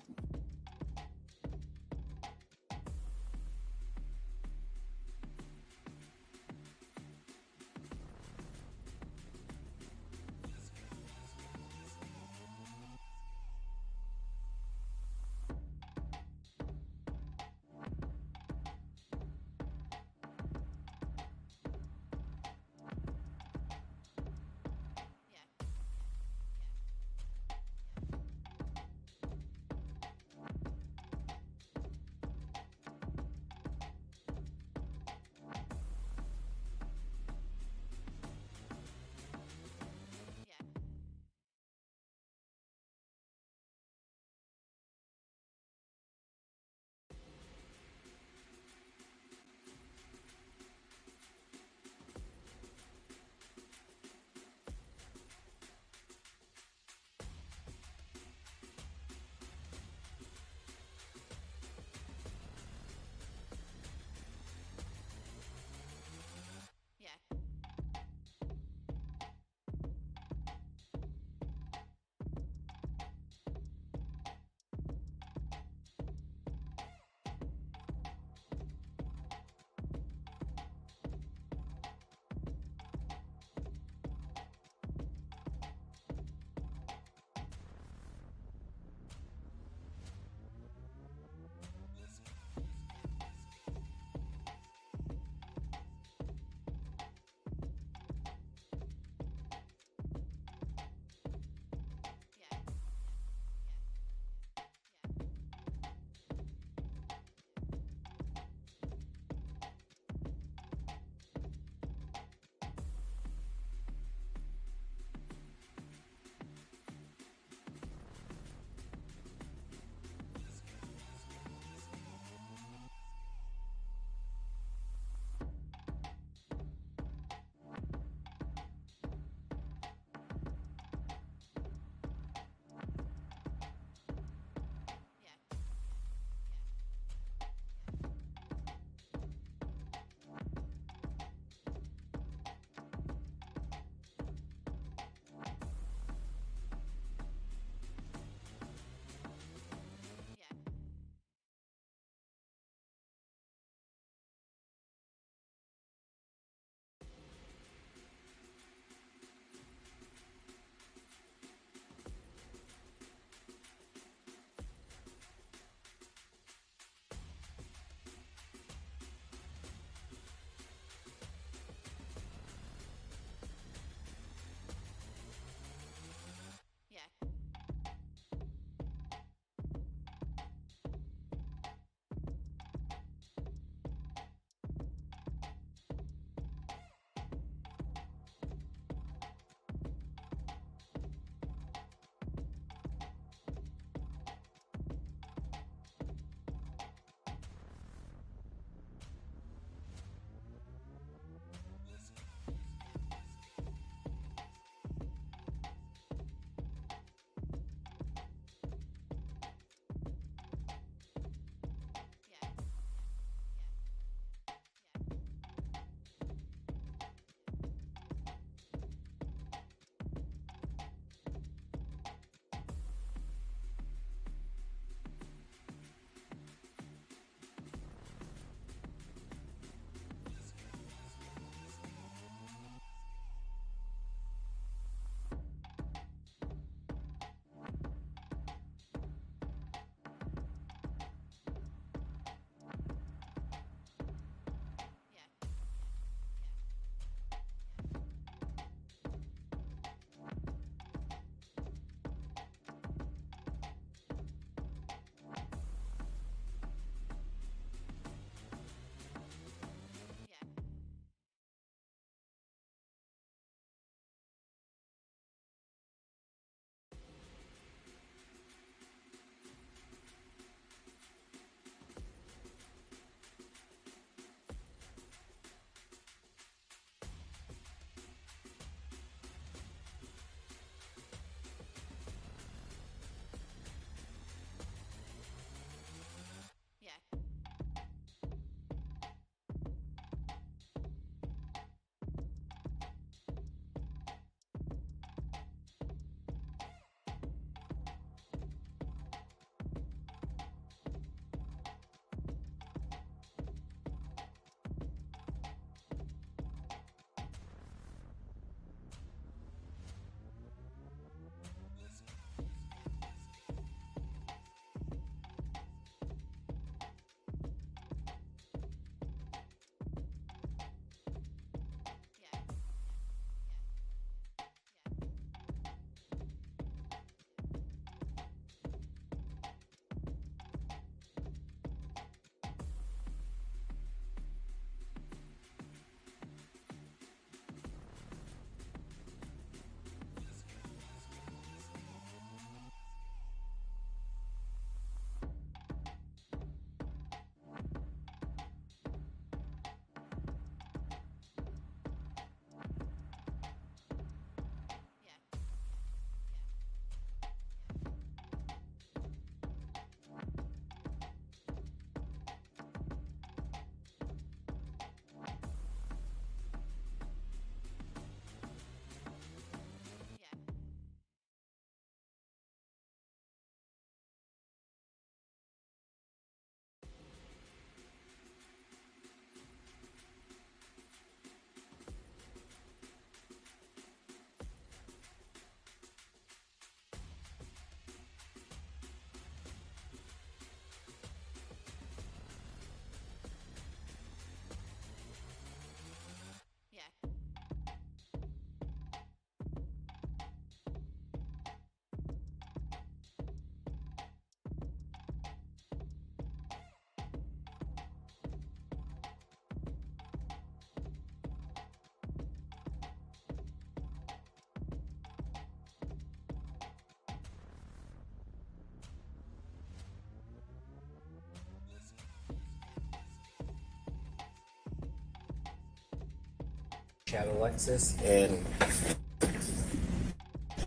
Speaker 8: Shadow Alexis and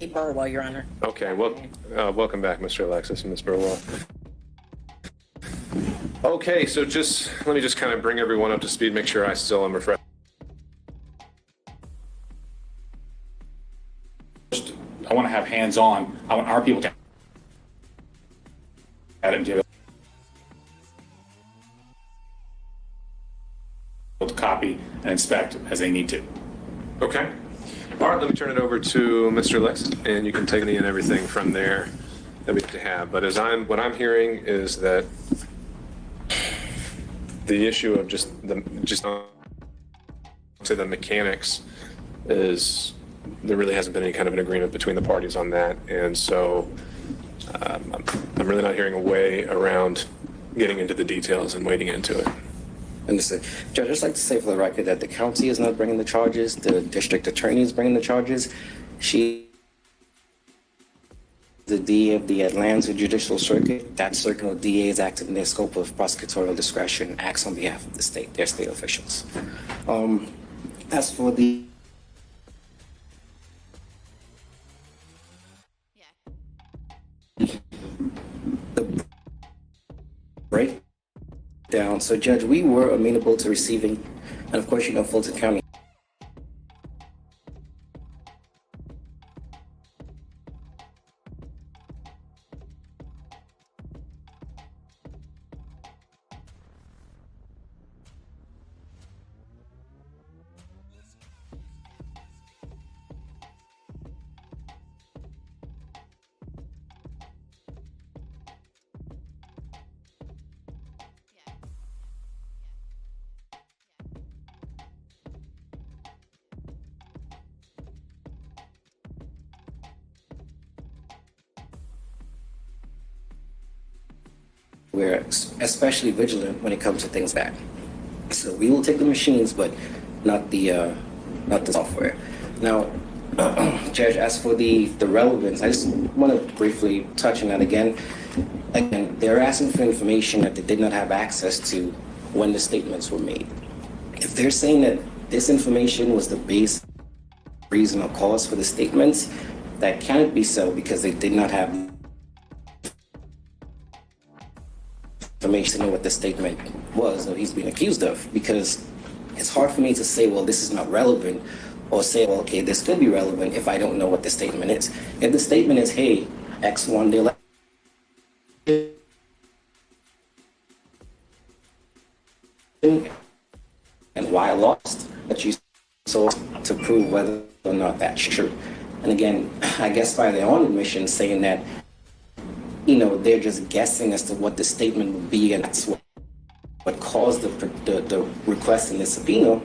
Speaker 8: hey, Burwell, Your Honor.
Speaker 4: Okay, well, welcome back, Mr. Alexis and Ms. Burwell. Okay, so let me just kind of bring everyone up to speed, make sure I still am refreshed.
Speaker 24: I want to have hands-on. I want our people to at it and give it to copy and inspect as they need to.
Speaker 4: Okay. All right, let me turn it over to Mr. Alexis, and you can take any and everything from there that we have to have. But what I'm hearing is that the issue of the mechanics is there really hasn't been any kind of an agreement between the parties on that, and so I'm really not hearing a way around getting into the details and wading into it.
Speaker 8: Understood. Judge, I'd just like to say for the record that the county is not bringing the charges. The district attorney is bringing the charges. She, the DA of the Atlanta Judicial Circuit, that circuit of DAs acting in their scope of prosecutorial discretion, acts on behalf of the state, their state officials. As for the breakdown, so Judge, we were amenable to receiving, and of course, you know, Fulton County. We're especially vigilant when it comes to things back. So we will take the machines, but not the software. Now, Judge, as for the relevance, I just want to briefly touch on that again. Again, they're asking for information that they did not have access to when the statements were made. If they're saying that this information was the base reason or cause for the statements, that cannot be so because they did not have information to know what the statement was or he's being accused of, because it's hard for me to say, well, this is not relevant, or say, well, okay, this could be relevant if I don't know what the statement is. If the statement is, hey, X won the election and Y lost, but you so to prove whether or not that's true. And again, I guess by their own admission, saying that, you know, they're just guessing as to what the statement would be, and that's what caused the request in the subpoena.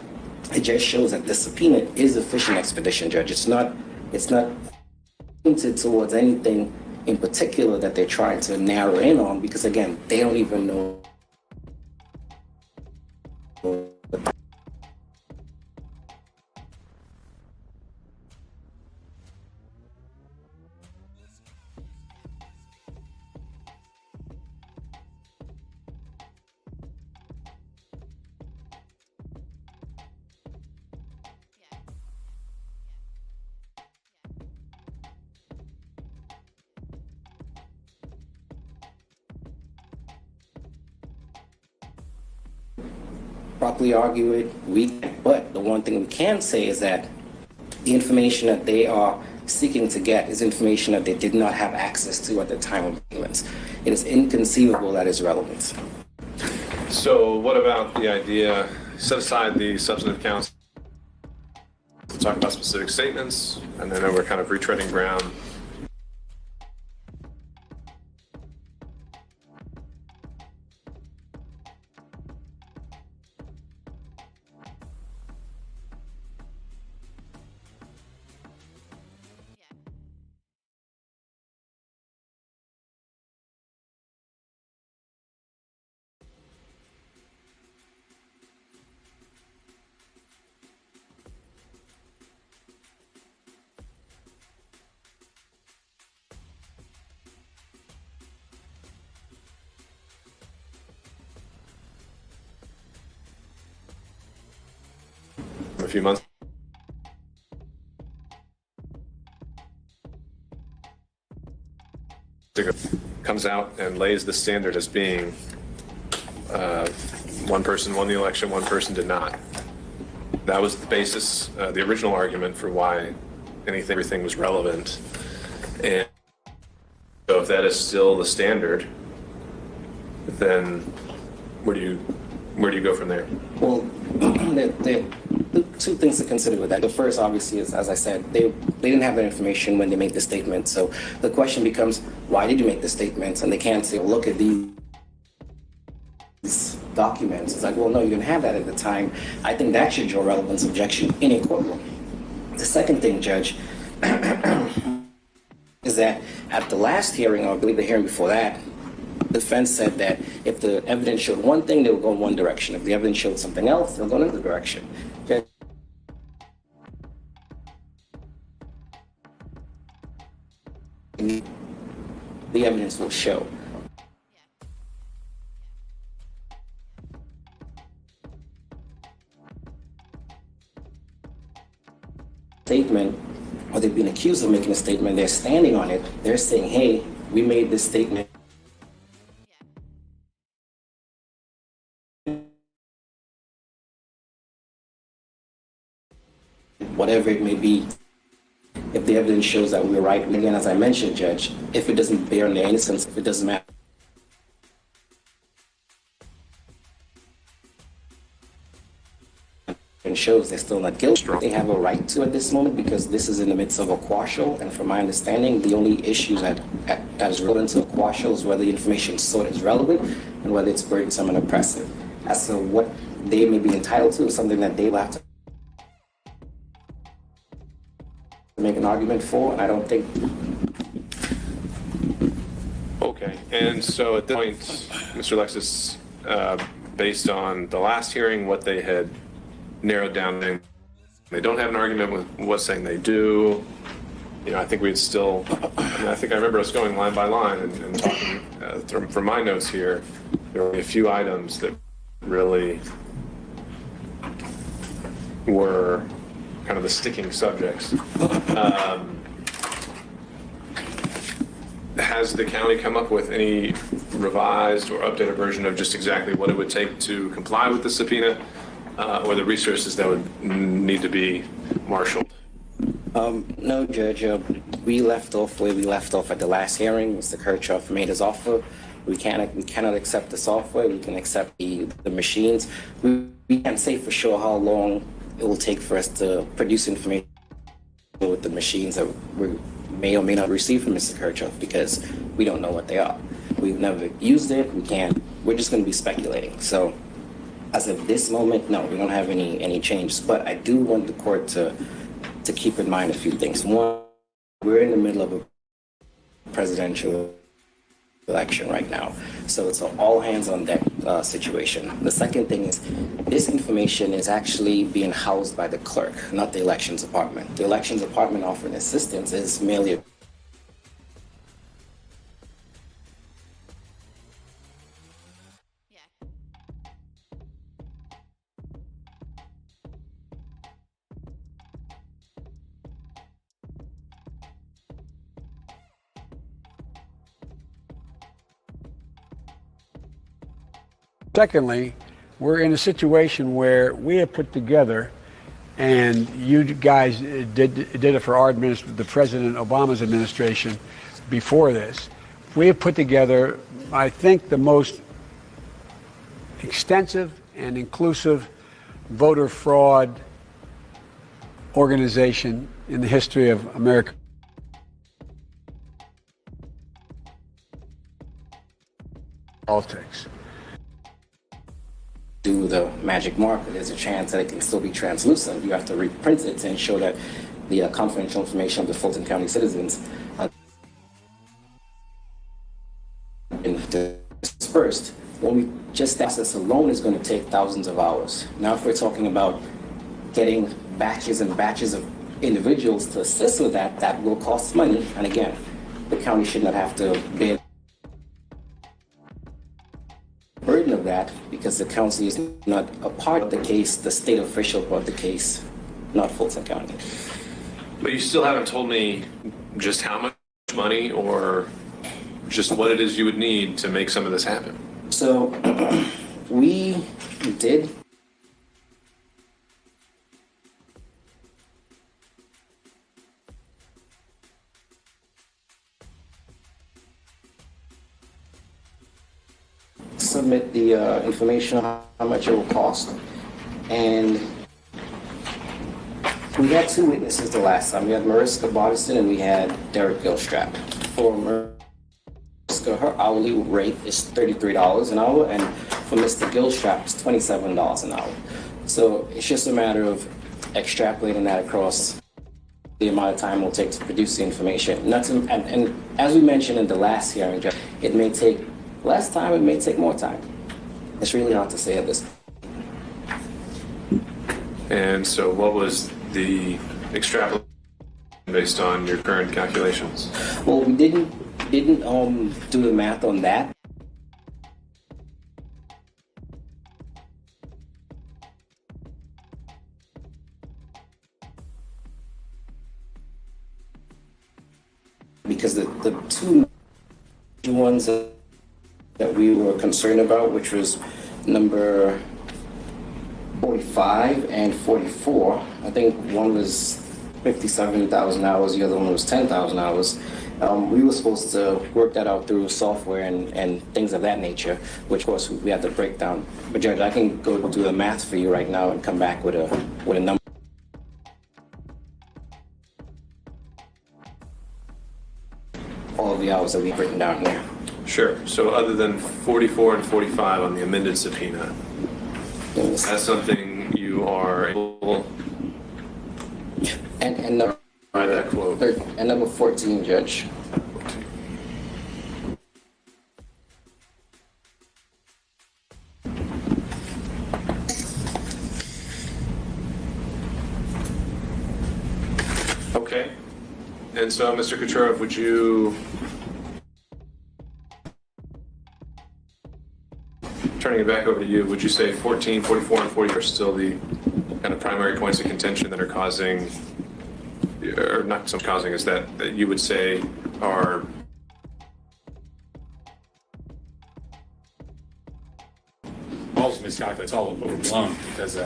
Speaker 8: It just shows that the subpoena is a fishing expedition, Judge. It's not pointed towards anything in particular that they're trying to narrow in on, because again, they don't even know. Properly argue it, but the one thing we can say is that the information that they are seeking to get is information that they did not have access to at the time of payments. It is inconceivable that is relevant.
Speaker 4: So what about the idea, set aside the substantive counts, to talk about specific statements, and then we're kind of retreading ground. A few months comes out and lays the standard as being one person won the election, one person did not. That was the basis, the original argument for why everything was relevant. And so if that is still the standard, then where do you go from there?
Speaker 8: Well, there are two things to consider with that. The first, obviously, is, as I said, they didn't have that information when they made the statement. So the question becomes, why did you make the statements? And they can't say, well, look at these documents. It's like, well, no, you didn't have that at the time. I think that should draw relevance objection in a courtroom. The second thing, Judge, is that at the last hearing, or I believe the hearing before that, the defense said that if the evidence showed one thing, they would go in one direction. If the evidence showed something else, they'll go in another direction. Okay. The evidence will show. Statement, or they've been accused of making a statement, they're standing on it, they're saying, hey, we made this statement. Whatever it may be, if the evidence shows that we were right, and again, as I mentioned, Judge, if it doesn't bear on their innocence, if it doesn't matter, and shows they're still not guilty, they have a right to at this moment, because this is in the midst of a quashal, and from my understanding, the only issues that is relevant to a quashal is whether the information sought is relevant and whether it's burdensome and oppressive. As to what they may be entitled to is something that they will have to make an argument for, and I don't think.
Speaker 4: Okay, and so at this point, Mr. Alexis, based on the last hearing, what they had narrowed down, they don't have an argument with what's saying they do. You know, I think we'd still, I think I remember us going line by line and talking, from my notes here, there were a few items that really were kind of the sticking subjects. Has the county come up with any revised or updated version of just exactly what it would take to comply with the subpoena, or the resources that would need to be marshaled?
Speaker 8: No, Judge. We left off where we left off at the last hearing. Mr. Kirchhoff made his offer. We cannot accept the software. We can accept the machines. We can't say for sure how long it will take for us to produce information with the machines that we may or may not receive from Mr. Kirchhoff, because we don't know what they are. We've never used it. We're just going to be speculating. So as of this moment, no, we don't have any changes. But I do want the court to keep in mind a few things. One, we're in the middle of a presidential election right now. So it's an all hands on deck situation. The second thing is, this information is actually being housed by the clerk, not the elections department. The elections department offering assistance is merely
Speaker 2: Secondly, we're in a situation where we have put together, and you guys did it for our administration, the President Obama's administration before this. We have put together, I think, the most extensive and inclusive voter fraud organization in the history of America. Politics.
Speaker 8: Do the magic marker, there's a chance that it can still be translucent. You have to reprint it to ensure that the confidential information of the Fulton County citizens been dispersed. When we just process alone is going to take thousands of hours. Now, if we're talking about getting batches and batches of individuals to assist with that, that will cost money. And again, the county should not have to bear burden of that, because the county is not a part of the case, the state official part of the case, not Fulton County.
Speaker 4: But you still haven't told me just how much money or Just what it is you would need to make some of this happen.
Speaker 8: So we did submit the information on how much it will cost, and we had two witnesses the last time. We had Mariska Bodison and we had Derek Gilstrap. For Mariska, her hourly rate is $33 an hour, and for Mr. Gilstrap, it's $27 an hour. So it's just a matter of extrapolating that across the amount of time it will take to produce the information. And as we mentioned in the last hearing, Judge, it may take less time, it may take more time. It's really hard to say at this.
Speaker 4: And so what was the extrapolation based on your current calculations?
Speaker 8: Well, we didn't do the math on that. Because the two ones that we were concerned about, which was number 45 and 44, I think one was 57,000 hours, the other one was 10,000 hours. We were supposed to work that out through software and things of that nature, which of course we have to break down. But Judge, I can go do the math for you right now and come back with a number. All of the hours that we've written down here.
Speaker 4: Sure. So other than 44 and 45 on the amended subpoena, that's something you are able
Speaker 8: and
Speaker 4: by that quote.
Speaker 8: And number 14, Judge.
Speaker 4: Okay. And so, Mr. Kucherov, would you, turning it back over to you, would you say 14, 44, and 40 are still the kind of primary points of contention that are causing, or not so causing, is that you would say are
Speaker 24: all miscalculated, it's all overblown because,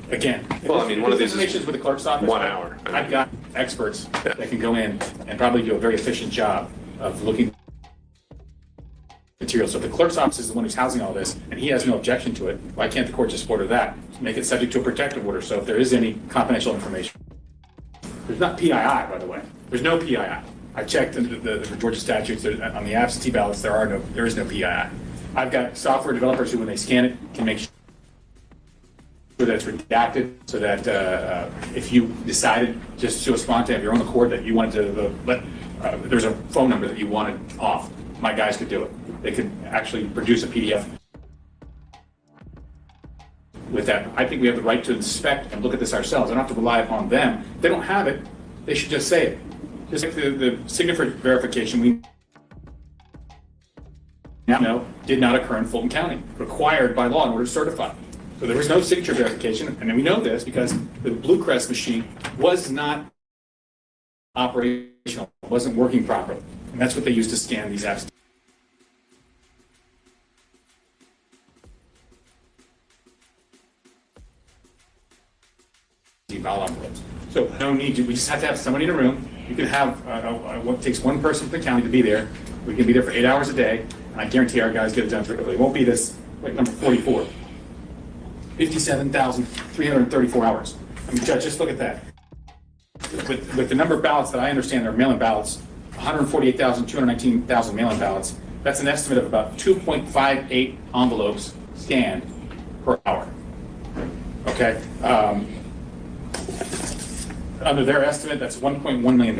Speaker 24: again,
Speaker 4: well, I mean, one of these
Speaker 24: is with the clerk's office.
Speaker 4: 1 hour.
Speaker 24: I've got experts that can go in and probably do a very efficient job of looking at material. So if the clerk's office is the one who's housing all this and he has no objection to it, why can't the court just order that? Make it subject to a protective order. So if there is any confidential information, there's not PII, by the way. There's no PII. I checked the Georgia statutes on the absentee ballots. There is no PII. I've got software developers who, when they scan it, can make sure that it's redacted, so that if you decided just to respond to your own accord that you wanted to there's a phone number that you wanted off, my guys could do it. They could actually produce a PDF with that. I think we have the right to inspect and look at this ourselves. I don't have to rely upon them. If they don't have it, they should just say it. Just like the signature verification we now know did not occur in Fulton County, required by law in order to certify. So there was no signature verification, and then we know this because the Blue Crest machine was not operational, wasn't working properly, and that's what they used to scan these apps. Ballot envelopes. So no need to. We just have to have somebody in a room. You can have what takes one person from the county to be there. We can be there for 8 hours a day, and I guarantee our guys get it done quickly. It won't be this like number 44. 57,334 hours. I mean, Judge, just look at that. With the number of ballots that I understand are mail-in ballots, 219,000 mail-in ballots, that's an estimate of about 2.58 envelopes scanned per hour. Okay? Under their estimate, that's $1.1 million.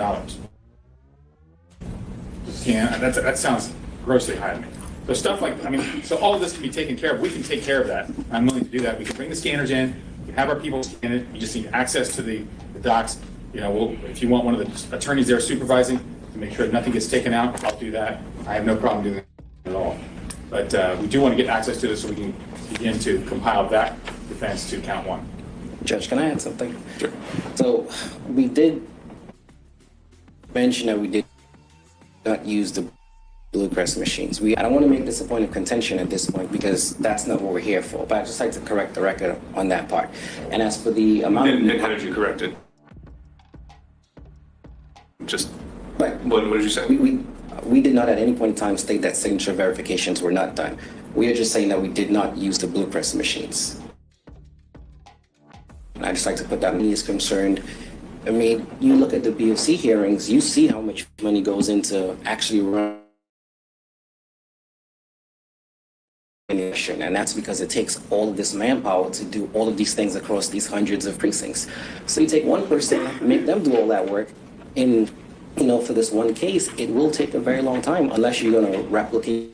Speaker 24: That sounds grossly high to me. So stuff like, so all of this can be taken care of. We can take care of that. I'm willing to do that. We can bring the scanners in. We can have our people scan it. You just need access to the docs. If you want one of the attorneys there supervising to make sure nothing gets taken out, I'll do that. I have no problem doing that at all. But we do want to get access to this so we can begin to compile that defense to count one.
Speaker 8: Judge, can I add something?
Speaker 4: Sure.
Speaker 8: So we did mention that we did not use the blue press machines. I don't want to make this a point of contention at this point because that's not what we're here for. But I'd just like to correct the record on that part. And as for the amount
Speaker 4: And how did you correct it? Just what did you say?
Speaker 8: We did not at any point in time state that signature verifications were not done. We are just saying that we did not use the blue press machines. And I just like to put that. Me is concerned. I mean, you look at the BOC hearings, you see how much money goes into actually running an election, and that's because it takes all of this manpower to do all of these things across these hundreds of precincts. So you take one person, make them do all that work, and for this one case, it will take a very long time unless you're going to replicate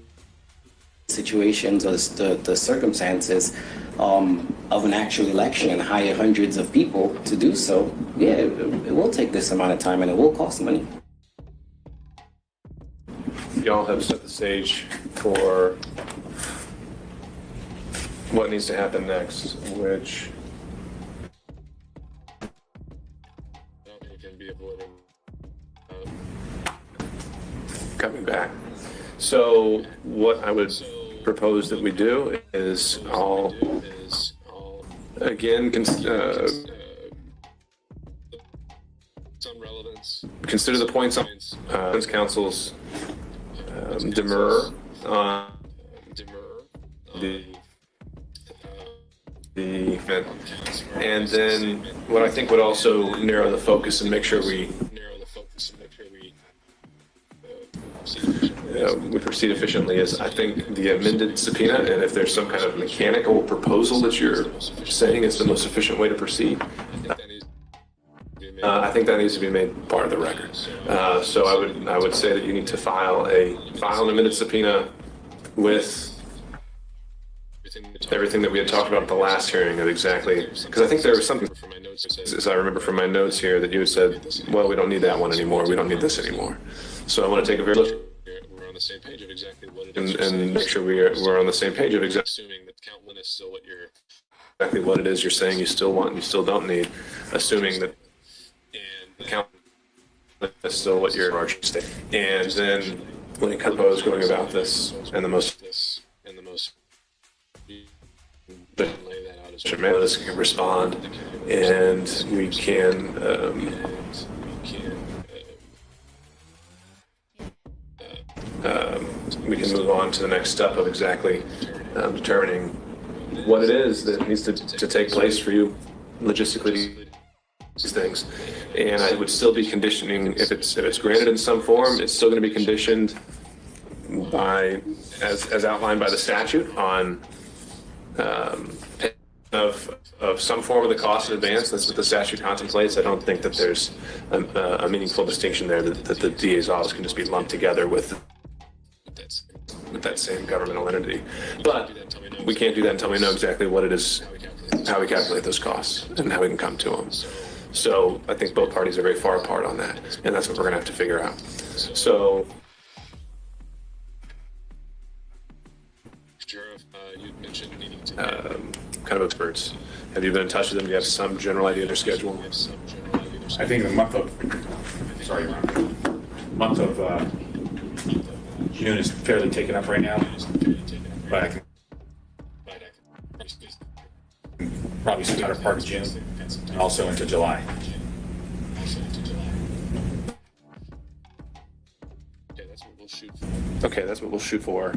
Speaker 8: situations or the circumstances of an actual election and hire hundreds of people to do so. Yeah, it will take this amount of time and it will cost money.
Speaker 4: Y'all have set the stage for what needs to happen next, which can be avoided. Coming back. So what I would propose that we do is I'll again consider the points on Council's demur on the event, and then what I think would also narrow the focus and make sure we proceed efficiently is, I think, the amended subpoena, and if there's some kind of mechanical proposal that you're saying is the most efficient way to proceed, I think that needs to be made part of the record. So I would say that you need to file an amended subpoena with everything that we had talked about at the last hearing of exactly, because I think there was something, as I remember from my notes here, that you had said, well, we don't need that one anymore, we don't need this anymore. So I want to take a very look same page of exactly what it is, and make sure we're on the same page of assuming that count one is still exactly what it is you're saying you still want and you still don't need, assuming that count is still what you're arching state. And then when it comes to going about this and the most Tremendous can respond, and we can move on to the next step of exactly determining what it is that needs to take place for you logistically, these things. And I would still be conditioning, if it's granted in some form, it's still going to be conditioned by, as outlined by the statute, on of some form of the cost in advance. That's what the statute contemplates. I don't think that there's a meaningful distinction there that the DA's office can just be lumped together with that same governmental entity. But we can't do that until we know exactly what it is, how we calculate those costs, and how we can come to them. So I think both parties are very far apart on that, and that's what we're going to have to figure out. So, you mentioned needing to kind of experts. Have you been in touch with them? Do you have some general idea of their schedule?
Speaker 24: I think the month of June is fairly taken up right now, but I can probably see latter part of June and also into July.
Speaker 4: Okay, that's what we'll shoot for.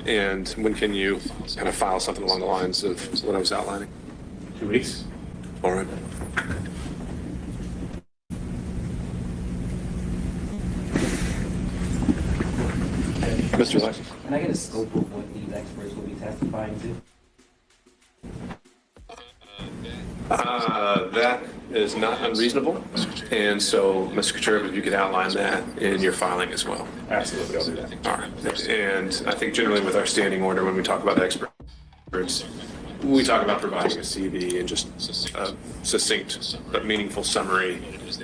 Speaker 4: And when can you kind of file something along the lines of what I was outlining?
Speaker 24: 2 weeks.
Speaker 4: All right. Mr. Lexus.
Speaker 8: Can I get a scope of what these experts will be testifying to?
Speaker 4: That is not unreasonable, and so, Mr. Katurba, if you could outline that in your filing as well.
Speaker 24: Absolutely, I'll do that.
Speaker 4: All right, and I think generally with our standing order, when we talk about experts, we talk about providing a CV and just a succinct but meaningful summary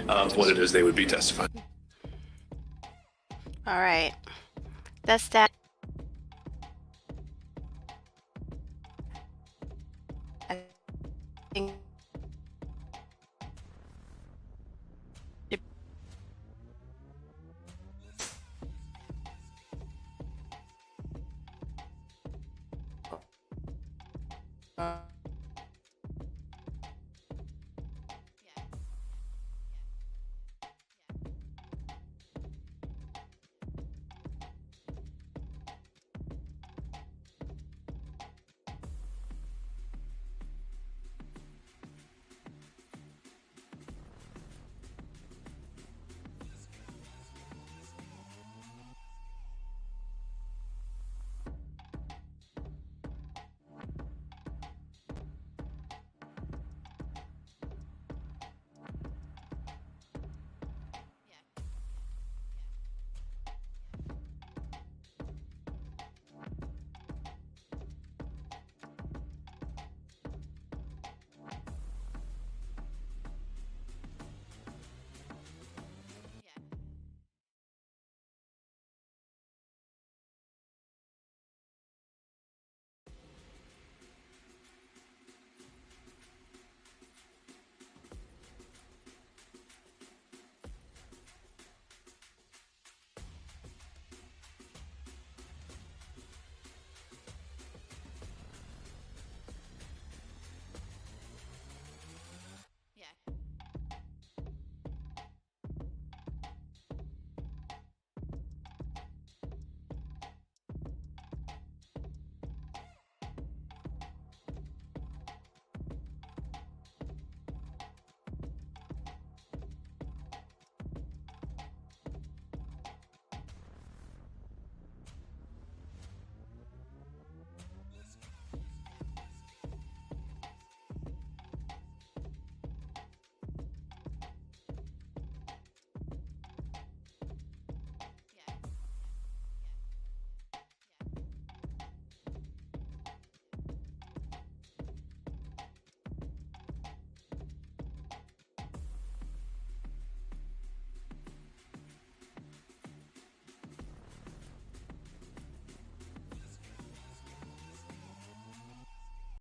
Speaker 4: of what it is they would be testifying.
Speaker 6: All right, that's that. I think Uh,